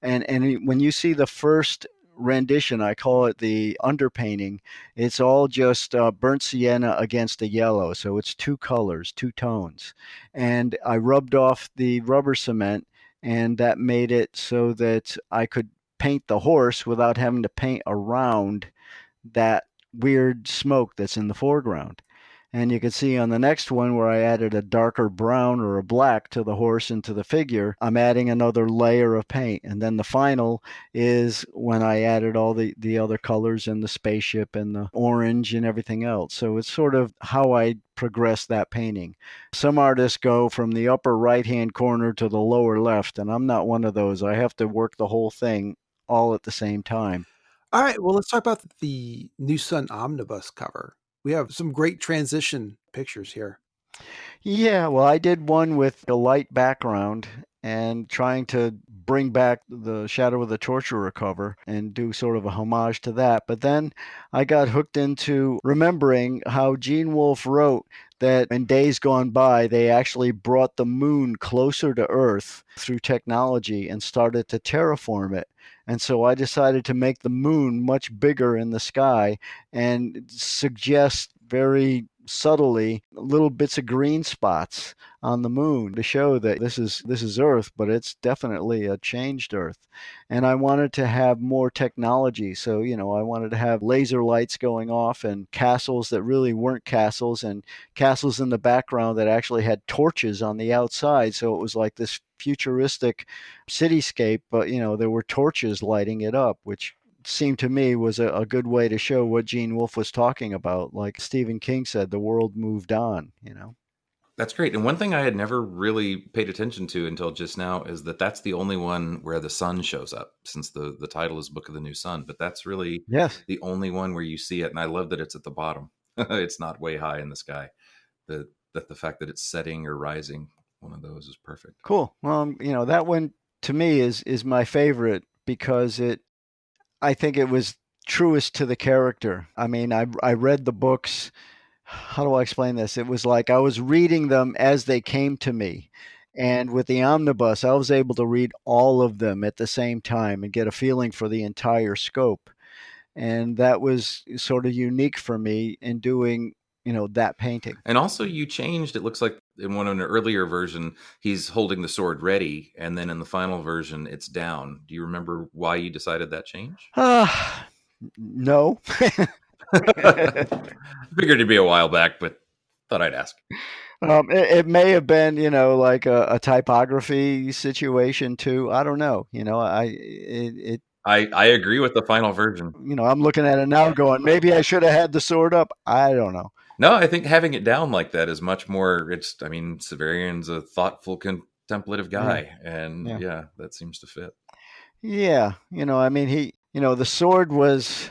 And when you see the first rendition, I call it the underpainting, it's all just burnt sienna against a yellow. So it's two colors, two tones. And I rubbed off the rubber cement, and that made it so that I could paint the horse without having to paint around that weird smoke that's in the foreground. And you can see on the next one where I added a darker brown or a black to the horse and to the figure, I'm adding another layer of paint. And then the final is when I added all the other colors and the spaceship and the orange and everything else. So it's sort of how I progress that painting. Some artists go from the upper right-hand corner to the lower left, and I'm not one of those. I have to work the whole thing all at the same time.
All right, well, let's talk about the New Sun omnibus cover. We have some great transition pictures here.
Yeah, well, I did one with a light background and trying to bring back the Shadow of the Torturer cover and do sort of a homage to that. But then I got hooked into remembering how Gene Wolfe wrote that in days gone by, they actually brought the moon closer to Earth through technology and started to terraform it. And so I decided to make the moon much bigger in the sky and suggest very subtly little bits of green spots on the moon to show that this is Earth, but it's definitely a changed Earth. And I wanted to have more technology. So, I wanted to have laser lights going off and castles that really weren't castles, and castles in the background that actually had torches on the outside. So it was like this futuristic cityscape, but there were torches lighting it up, which seemed to me was a good way to show what Gene Wolfe was talking about. Like Stephen King said, the world moved on.
That's great. And one thing I had never really paid attention to until just now is that that's the only one where the sun shows up, since the title is Book of the New Sun. But that's really
Yes.
the only one where you see it. And I love that it's at the bottom. It's not way high in the sky. The fact that it's setting or rising, one of those is perfect.
Cool. Well, that one to me is my favorite because I think it was truest to the character. I mean, I read the books. How do I explain this? It was like I was reading them as they came to me. And with the omnibus, I was able to read all of them at the same time and get a feeling for the entire scope. And that was sort of unique for me in doing, that painting.
And also you changed, it looks like in an earlier version, he's holding the sword ready. And then in the final version, it's down. Do you remember why you decided that change?
No.
Figured it'd be a while back, but thought I'd ask.
It may have been, like a typography situation too. I don't know.
I agree with the final version.
I'm looking at it now going, maybe I should have had the sword up. I don't know.
No, I think having it down like that is much more, Severian's a thoughtful, contemplative guy. Yeah. And yeah, that seems to fit.
Yeah. The sword was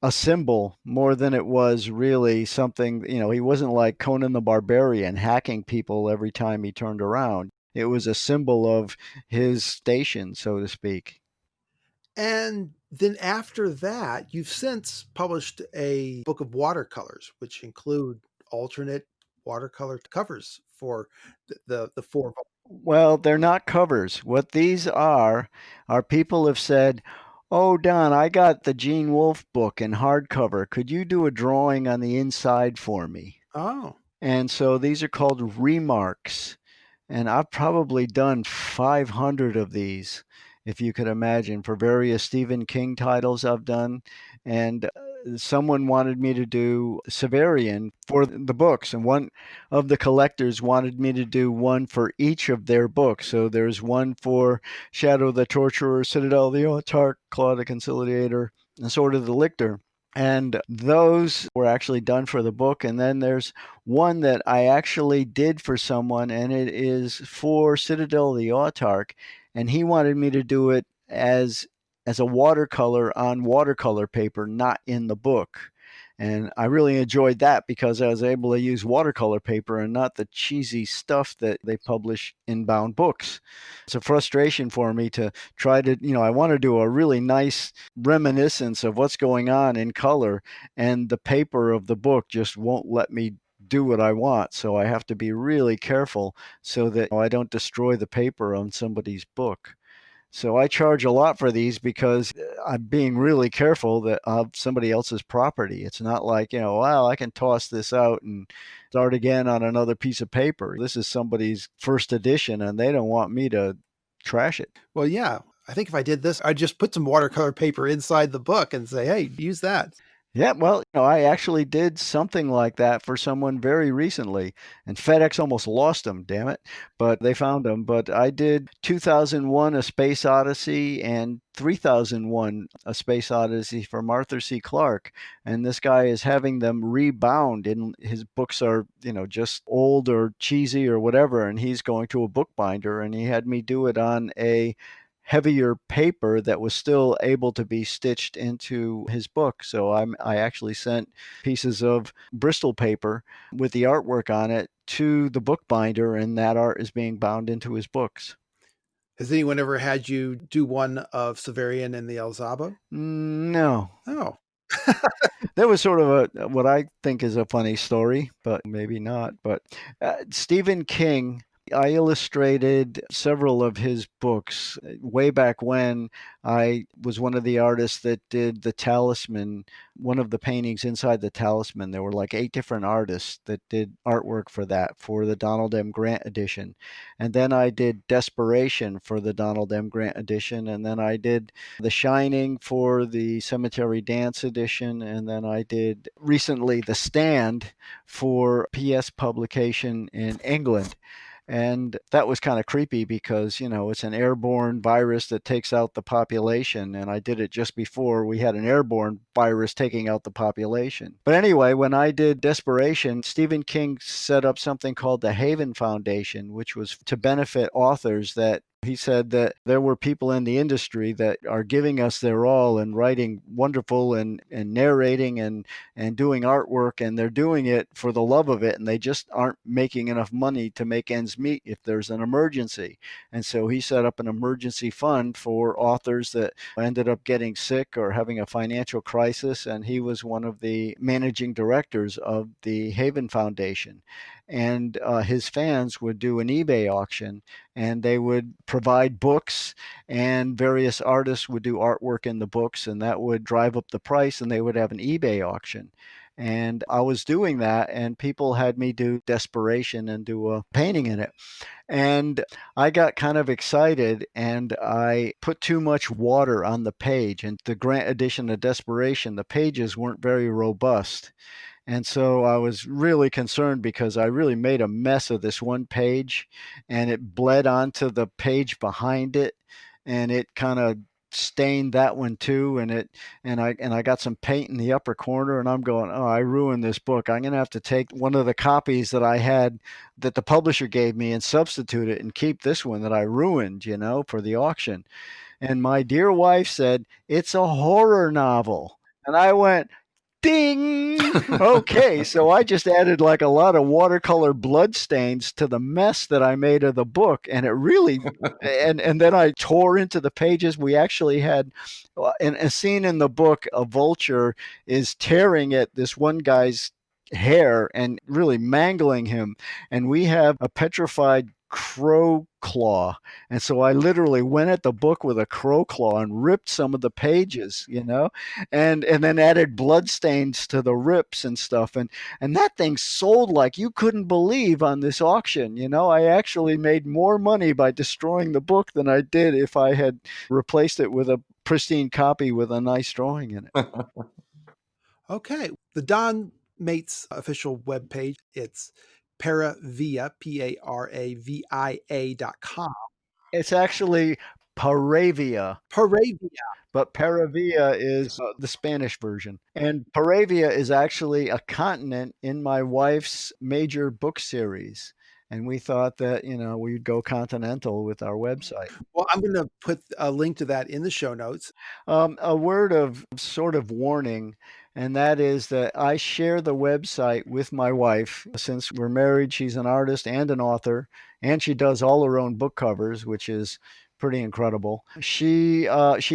a symbol more than it was really something. He wasn't like Conan the Barbarian hacking people every time he turned around. It was a symbol of his station, so to speak.
And then after that, you've since published a book of watercolors, which include alternate watercolor covers for the four.
Well, they're not covers. What these are people have said, "Oh, Don, I got the Gene Wolfe book in hardcover. Could you do a drawing on the inside for me?"
Oh.
And so these are called remarks. And I've probably done 500 of these, if you could imagine, for various Stephen King titles I've done. And someone wanted me to do Severian for the books, and one of the collectors wanted me to do one for each of their books. So there's one for Shadow of the Torturer, Citadel, the Autarch, Claw the Consolidator, and Sword of the Lictor. And those were actually done for the book. And then there's one that I actually did for someone, and it is for Citadel, the Autarch. And he wanted me to do it as a watercolor on watercolor paper, not in the book. And I really enjoyed that because I was able to use watercolor paper and not the cheesy stuff that they publish in bound books. It's a frustration for me to try to, I want to do a really nice reminiscence of what's going on in color, and the paper of the book just won't let me do what I want. So I have to be really careful so that I don't destroy the paper on somebody's book. So I charge a lot for these because I'm being really careful that of somebody else's property. It's not like, well, I can toss this out and start again on another piece of paper. This is somebody's first edition and they don't want me to trash it.
Well, yeah. I think if I did this, I'd just put some watercolor paper inside the book and say, hey, use that.
Yeah, well, I actually did something like that for someone very recently, and FedEx almost lost them, damn it, but they found them. But I did 2001: A Space Odyssey and 3001: A Space Odyssey from Arthur C. Clarke, and this guy is having them rebound, and his books are, just old or cheesy or whatever, and he's going to a bookbinder, and he had me do it on a heavier paper that was still able to be stitched into his book. So I actually sent pieces of Bristol paper with the artwork on it to the bookbinder, and that art is being bound into his books.
Has anyone ever had you do one of Severian and the El Zabo?
No.
Oh.
That was sort of what I think is a funny story, but maybe not. But Stephen King, I illustrated several of his books way back when. I was one of the artists that did the Talisman, one of the paintings inside the Talisman. There were like 8 different artists that did artwork for that, for the Donald M. Grant edition. And then I did Desperation for the Donald M. Grant edition. And then I did The Shining for the Cemetery Dance edition. And then I did recently The Stand for PS publication in England. And that was kind of creepy because, it's an airborne virus that takes out the population. And I did it just before we had an airborne virus taking out the population. But anyway, when I did Desperation, Stephen King set up something called the Haven Foundation, which was to benefit authors that he said that there were people in the industry that are giving us their all and writing wonderful and narrating and doing artwork, and they're doing it for the love of it, and they just aren't making enough money to make ends meet if there's an emergency. And so he set up an emergency fund for authors that ended up getting sick or having a financial crisis, and he was one of the managing directors of the Haven Foundation. And his fans would do an eBay auction, and they would provide books, and various artists would do artwork in the books, and that would drive up the price, and they would have an eBay auction. And I was doing that, and people had me do Desperation and do a painting in it. And I got kind of excited, and I put too much water on the page. And the Grant edition of Desperation, the pages weren't very robust. And so I was really concerned because I really made a mess of this one page, and it bled onto the page behind it, and it kind of stained that one too, and I got some paint in the upper corner, and I'm going, oh, I ruined this book. I'm going to have to take one of the copies that I had that the publisher gave me and substitute it and keep this one that I ruined, for the auction. And my dear wife said, it's a horror novel. And I went, ding. Okay, so I just added like a lot of watercolor blood stains to the mess that I made of the book, and it really and then I tore into the pages. We actually had in a scene in the book, a vulture is tearing at this one guy's hair and really mangling him, and we have a petrified crow claw, and so I literally went at the book with a crow claw and ripped some of the pages, and then added blood stains to the rips and stuff, and that thing sold like you couldn't believe on this auction. I actually made more money by destroying the book than I did if I had replaced it with a pristine copy with a nice drawing in it.
Okay, the Don Maitz official webpage, it's Paravia, PARAVIA.com.
It's actually Paravia.
Paravia.
But Paravia is the Spanish version. And Paravia is actually a continent in my wife's major book series. And we thought that, we'd go continental with our website.
Well, I'm going to put a link to that in the show notes.
A word of sort of warning, and that is that I share the website with my wife. Since we're married, she's an artist and an author, and she does all her own book covers, which is pretty incredible. She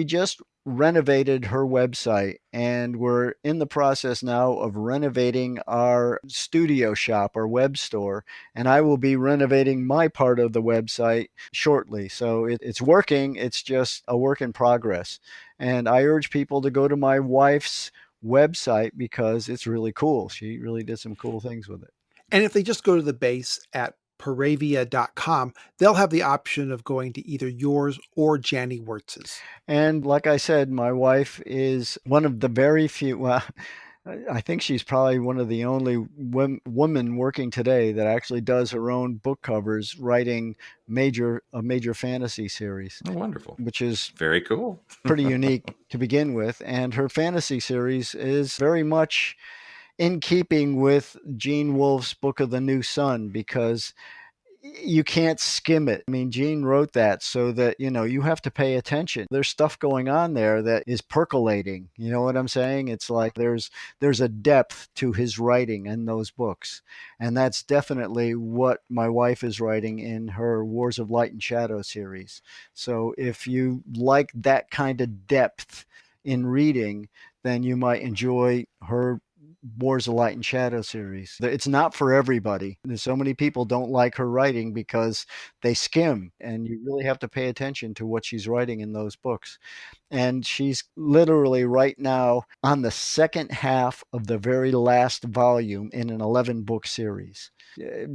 just renovated her website, and we're in the process now of renovating our studio shop, our web store, and I will be renovating my part of the website shortly. So it's working, it's just a work in progress. And I urge people to go to my wife's website because it's really cool. She really did some cool things with it.
And if they just go to the base at paravia.com, they'll have the option of going to either yours or Janny Wurts's.
And like I said, my wife is one of the very few, well, I think she's probably one of the only women working today that actually does her own book covers, writing a major fantasy series.
Oh, wonderful.
Which is
very cool.
Pretty unique to begin with. And her fantasy series is very much in keeping with Gene Wolfe's Book of the New Sun, because you can't skim it. I mean, Gene wrote that so that, you have to pay attention. There's stuff going on there that is percolating. You know what I'm saying? It's like there's a depth to his writing in those books. And that's definitely what my wife is writing in her Wars of Light and Shadow series. So if you like that kind of depth in reading, then you might enjoy her Wars of Light and Shadow series. It's not for everybody. There's so many people don't like her writing because they skim, and you really have to pay attention to what she's writing in those books. And she's literally right now on the second half of the very last volume in an 11-book series.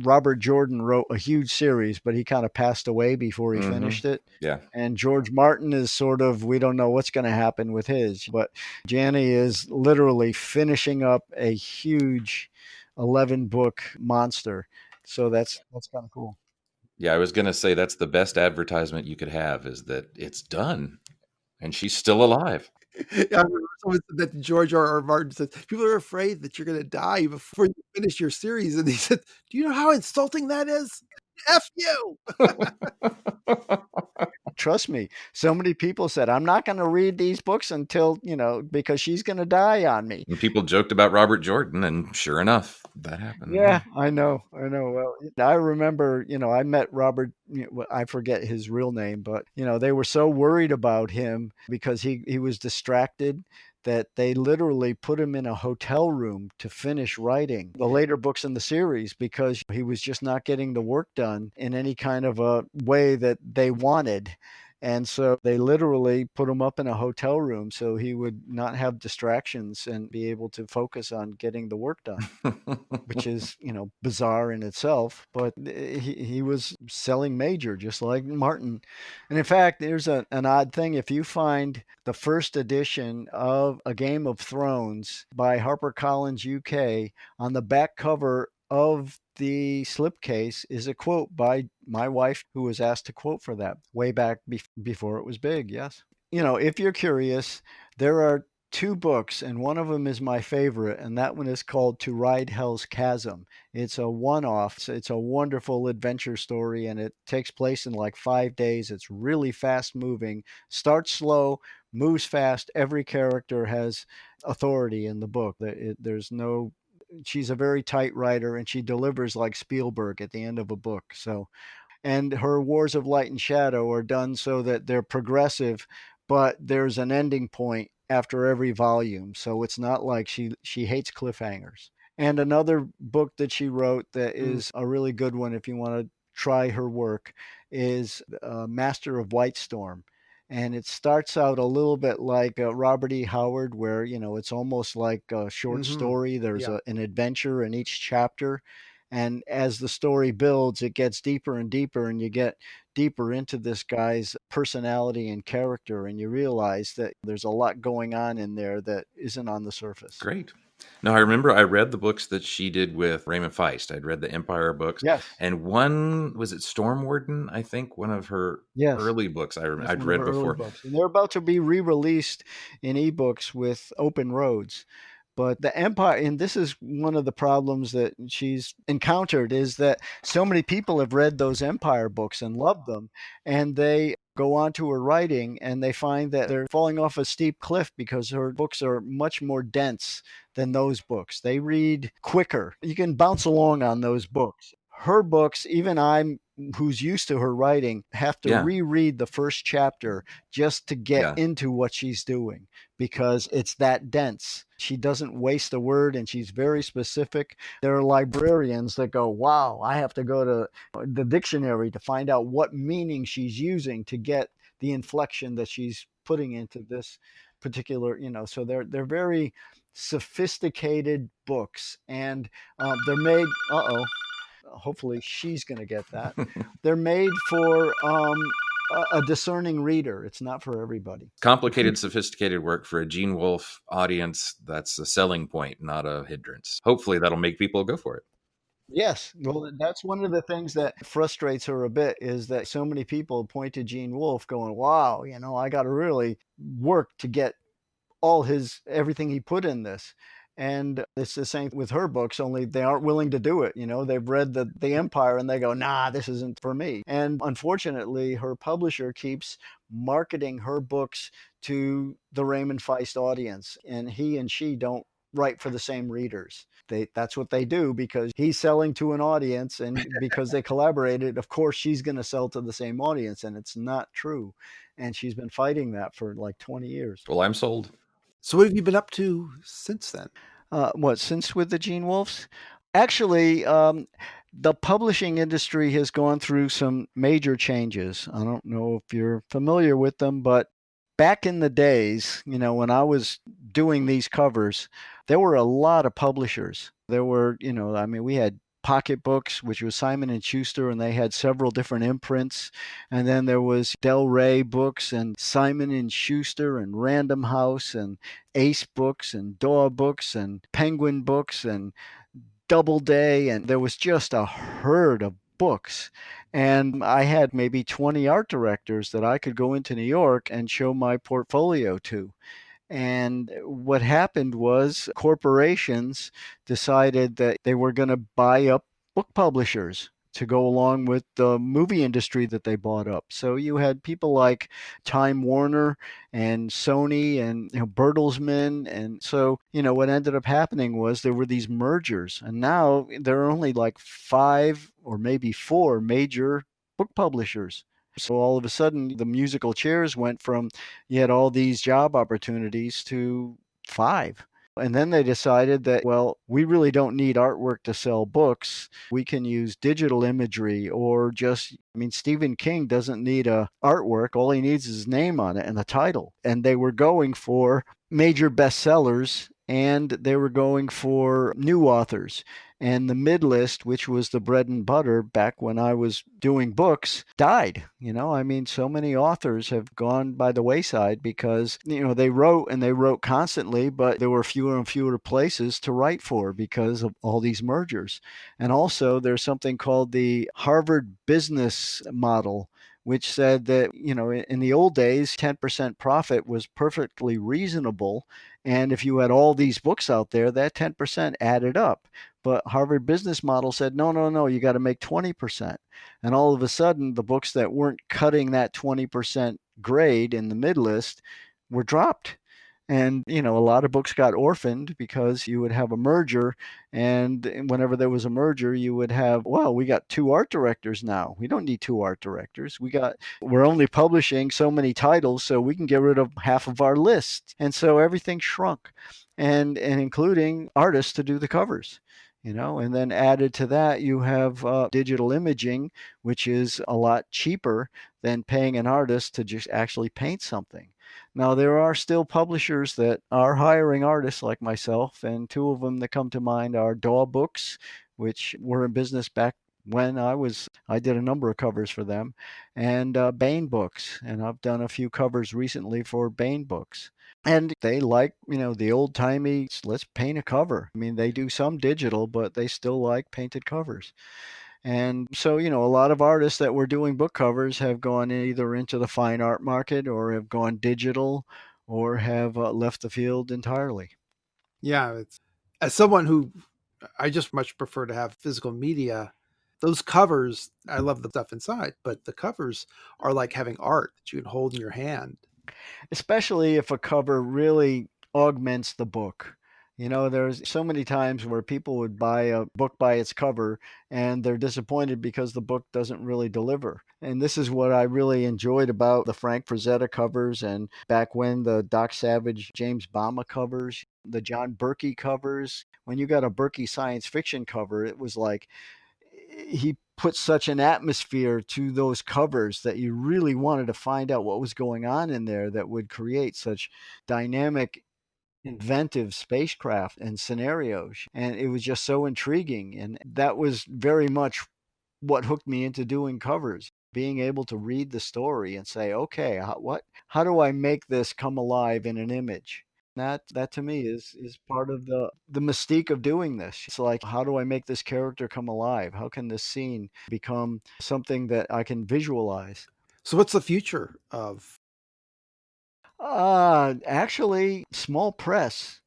Robert Jordan wrote a huge series, but he kind of passed away before he finished it.
Yeah.
And George Martin is sort of, we don't know what's going to happen with his, but Janny is literally finishing up a huge 11-book monster. So that's kind of cool.
Yeah, I was going to say that's the best advertisement you could have, is that it's done and she's still alive.
I remember someone said that George R.R. Martin said, people are afraid that you're going to die before you finish your series. And he said, do you know how insulting that is? F you.
Trust me, so many people said, I'm not going to read these books until, because she's going to die on me.
And people joked about Robert Jordan, and sure enough, that happened.
Yeah, I know. Well, I remember, I met Robert, I forget his real name, but, they were so worried about him because he was distracted that they literally put him in a hotel room to finish writing the later books in the series because he was just not getting the work done in any kind of a way that they wanted. And so they literally put him up in a hotel room so he would not have distractions and be able to focus on getting the work done, which is, bizarre in itself. But he was selling major, just like Martin. And in fact, there's an odd thing. If you find the first edition of A Game of Thrones by HarperCollins UK, on the back cover of the slipcase is a quote by my wife, who was asked to quote for that way back before it was big. Yes. If you're curious, there are 2 books, and one of them is my favorite, and that one is called To Ride Hell's Chasm. It's a one-off. It's a wonderful adventure story, and it takes place in like 5 days. It's really fast-moving. Starts slow, moves fast. Every character has authority in the book. There's no She's a very tight writer, and she delivers like Spielberg at the end of a book. So, and her Wars of Light and Shadow are done so that they're progressive, but there's an ending point after every volume. So it's not like she hates cliffhangers. And another book that she wrote that is a really good one if you want to try her work is Master of White Storm. And it starts out a little bit like Robert E. Howard, where, it's almost like a short story. There's an adventure in each chapter. And as the story builds, it gets deeper and deeper, and you get deeper into this guy's personality and character, and you realize that there's a lot going on in there that isn't on the surface.
Great. No, I remember I read the books that she did with Raymond Feist. I'd read the Empire books.
Yes.
And one, was it Storm Warden? I think one of her early books I'd read before.
And they're about to be re-released in ebooks with Open Roads. But the Empire, and this is one of the problems that she's encountered, is that so many people have read those Empire books and loved them, and they go on to her writing and they find that they're falling off a steep cliff because her books are much more dense than those books. They read quicker. You can bounce along on those books. Her books, even I'm who's used to her writing, have to
Yeah.
reread the first chapter just to get
Yeah.
into what she's doing because it's that dense. She doesn't waste a word and she's very specific. There are librarians that go, wow, I have to go to the dictionary to find out what meaning she's using to get the inflection that she's putting into this particular, so they're very sophisticated books, and they're made, hopefully she's going to get that. They're made for a discerning reader. It's not for everybody.
Complicated, sophisticated work for a Gene Wolfe audience. That's a selling point, not a hindrance. Hopefully that'll make people go for it.
Yes, well, that's one of the things that frustrates her a bit is that so many people point to Gene Wolfe going, wow, I got to really work to get everything he put in this. And it's the same with her books, only they aren't willing to do it. They've read the Empire and they go, nah, this isn't for me. And unfortunately, her publisher keeps marketing her books to the Raymond Feist audience. And he and she don't write for the same readers. That's what they do because he's selling to an audience, and because they collaborated, of course, she's going to sell to the same audience. And it's not true. And she's been fighting that for like 20 years.
Well, I'm sold.
So what have you been up to since then?
Since with the Gene Wolfes? Actually, the publishing industry has gone through some major changes. I don't know if you're familiar with them, but back in the days, when I was doing these covers, there were a lot of publishers. There were, we had Pocketbooks, which was Simon and Schuster, and they had several different imprints. And then there was Del Rey Books and Simon and Schuster and Random House and Ace Books and Daw Books and Penguin Books and Doubleday, and there was just a herd of books. And I had maybe 20 art directors that I could go into New York and show my portfolio to. And what happened was corporations decided that they were going to buy up book publishers to go along with the movie industry that they bought up. So you had people like Time Warner and Sony and Bertelsmann. And so, what ended up happening was there were these mergers. And now there are only like 5 or maybe 4 major book publishers. So all of a sudden, the musical chairs went from you had all these job opportunities to 5. And then they decided that, well, we really don't need artwork to sell books. We can use digital imagery or Stephen King doesn't need a artwork. All he needs is his name on it and the title. And they were going for major bestsellers, and they were going for new authors. And the mid list, which was the bread and butter back when I was doing books, died. So many authors have gone by the wayside because, they wrote constantly, but there were fewer and fewer places to write for because of all these mergers. And also there's something called the Harvard business model, which said that, in the old days, 10% profit was perfectly reasonable. And if you had all these books out there, that 10% added up. But Harvard business model said, no, you got to make 20%. And all of a sudden, the books that weren't cutting that 20% grade in the mid list were dropped. And, a lot of books got orphaned because you would have a merger. And whenever there was a merger, you would have, well, we got 2 art directors now. We don't need 2 art directors. We're only publishing so many titles, so we can get rid of half of our list. And so everything shrunk, and including artists to do the covers. And then added to that, you have digital imaging, which is a lot cheaper than paying an artist to just actually paint something. Now, there are still publishers that are hiring artists like myself, and 2 of them that come to mind are Daw Books, which were in business back when I did a number of covers for them, and Bain Books, and I've done a few covers recently for Bain Books. And they like, the old-timey, let's paint a cover. They do some digital, but they still like painted covers. And so, a lot of artists that were doing book covers have gone either into the fine art market or have gone digital or have left the field entirely.
Yeah, as someone who I just much prefer to have physical media, those covers, I love the stuff inside, but the covers are like having art that you can hold in your hand.
Especially if a cover really augments the book. There's so many times where people would buy a book by its cover and they're disappointed because the book doesn't really deliver. And this is what I really enjoyed about the Frank Frazetta covers, and back when the Doc Savage, James Bama covers, the John Berkey covers. When you got a Berkey science fiction cover, it was like he put such an atmosphere to those covers that you really wanted to find out what was going on in there, that would create such dynamic, inventive spacecraft and scenarios. And it was just so intriguing. And that was very much what hooked me into doing covers, being able to read the story and say, okay, how do I make this come alive in an image? That to me is part of the mystique of doing this. It's like, how do I make this character come alive? How can this scene become something that I can visualize?
So what's the future of?
Actually, small press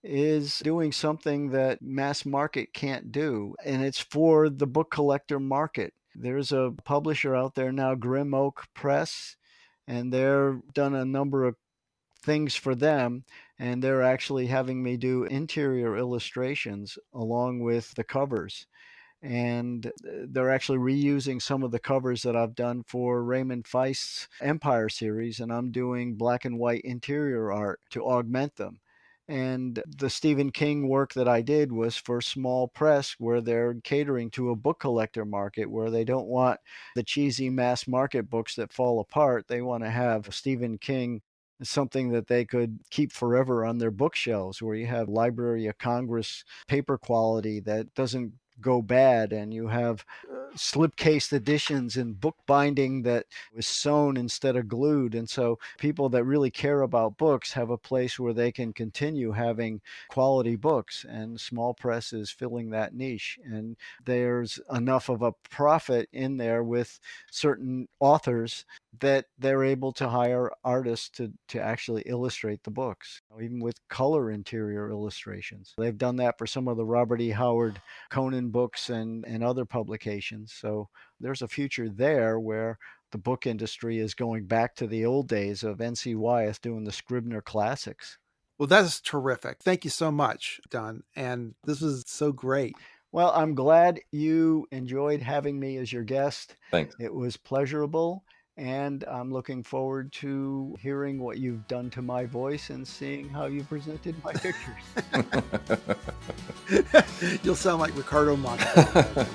is doing something that mass market can't do, and it's for the book collector market. There's a publisher out there now, Grim Oak Press, and they're done a number of things for them, and they're actually having me do interior illustrations along with the covers. And they're actually reusing some of the covers that I've done for Raymond Feist's Empire series, and I'm doing black and white interior art to augment them. And the Stephen King work that I did was for small press, where they're catering to a book collector market, where they don't want the cheesy mass market books that fall apart. They want to have Stephen King, something that they could keep forever on their bookshelves, where you have Library of Congress paper quality that doesn't go bad, and you have slipcased editions and bookbinding that was sewn instead of glued. And so people that really care about books have a place where they can continue having quality books, and small press is filling that niche. And there's enough of a profit in there with certain authors that they're able to hire artists to actually illustrate the books, even with color interior illustrations. They've done that for some of the Robert E. Howard Conan books and other publications. So there's a future there where the book industry is going back to the old days of N.C. Wyeth doing the Scribner classics.
Well, that's terrific. Thank you so much, Don. And this was so great.
Well, I'm glad you enjoyed having me as your guest.
Thanks.
It was pleasurable. And I'm looking forward to hearing what you've done to my voice and seeing how you presented my pictures.
You'll sound like Ricardo Montalban.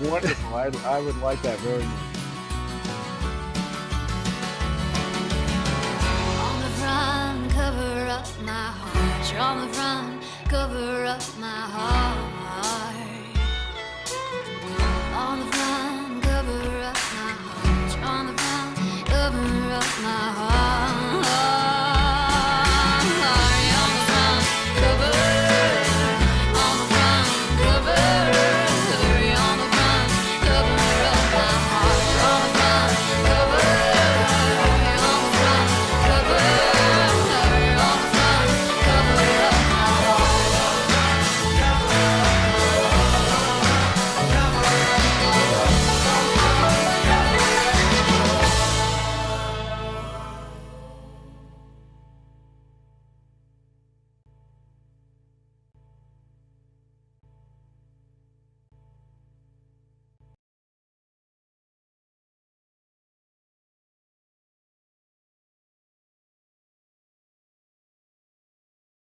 Wonderful. I would like that very much.
On the front, cover up my heart. You're on the front, cover up my heart.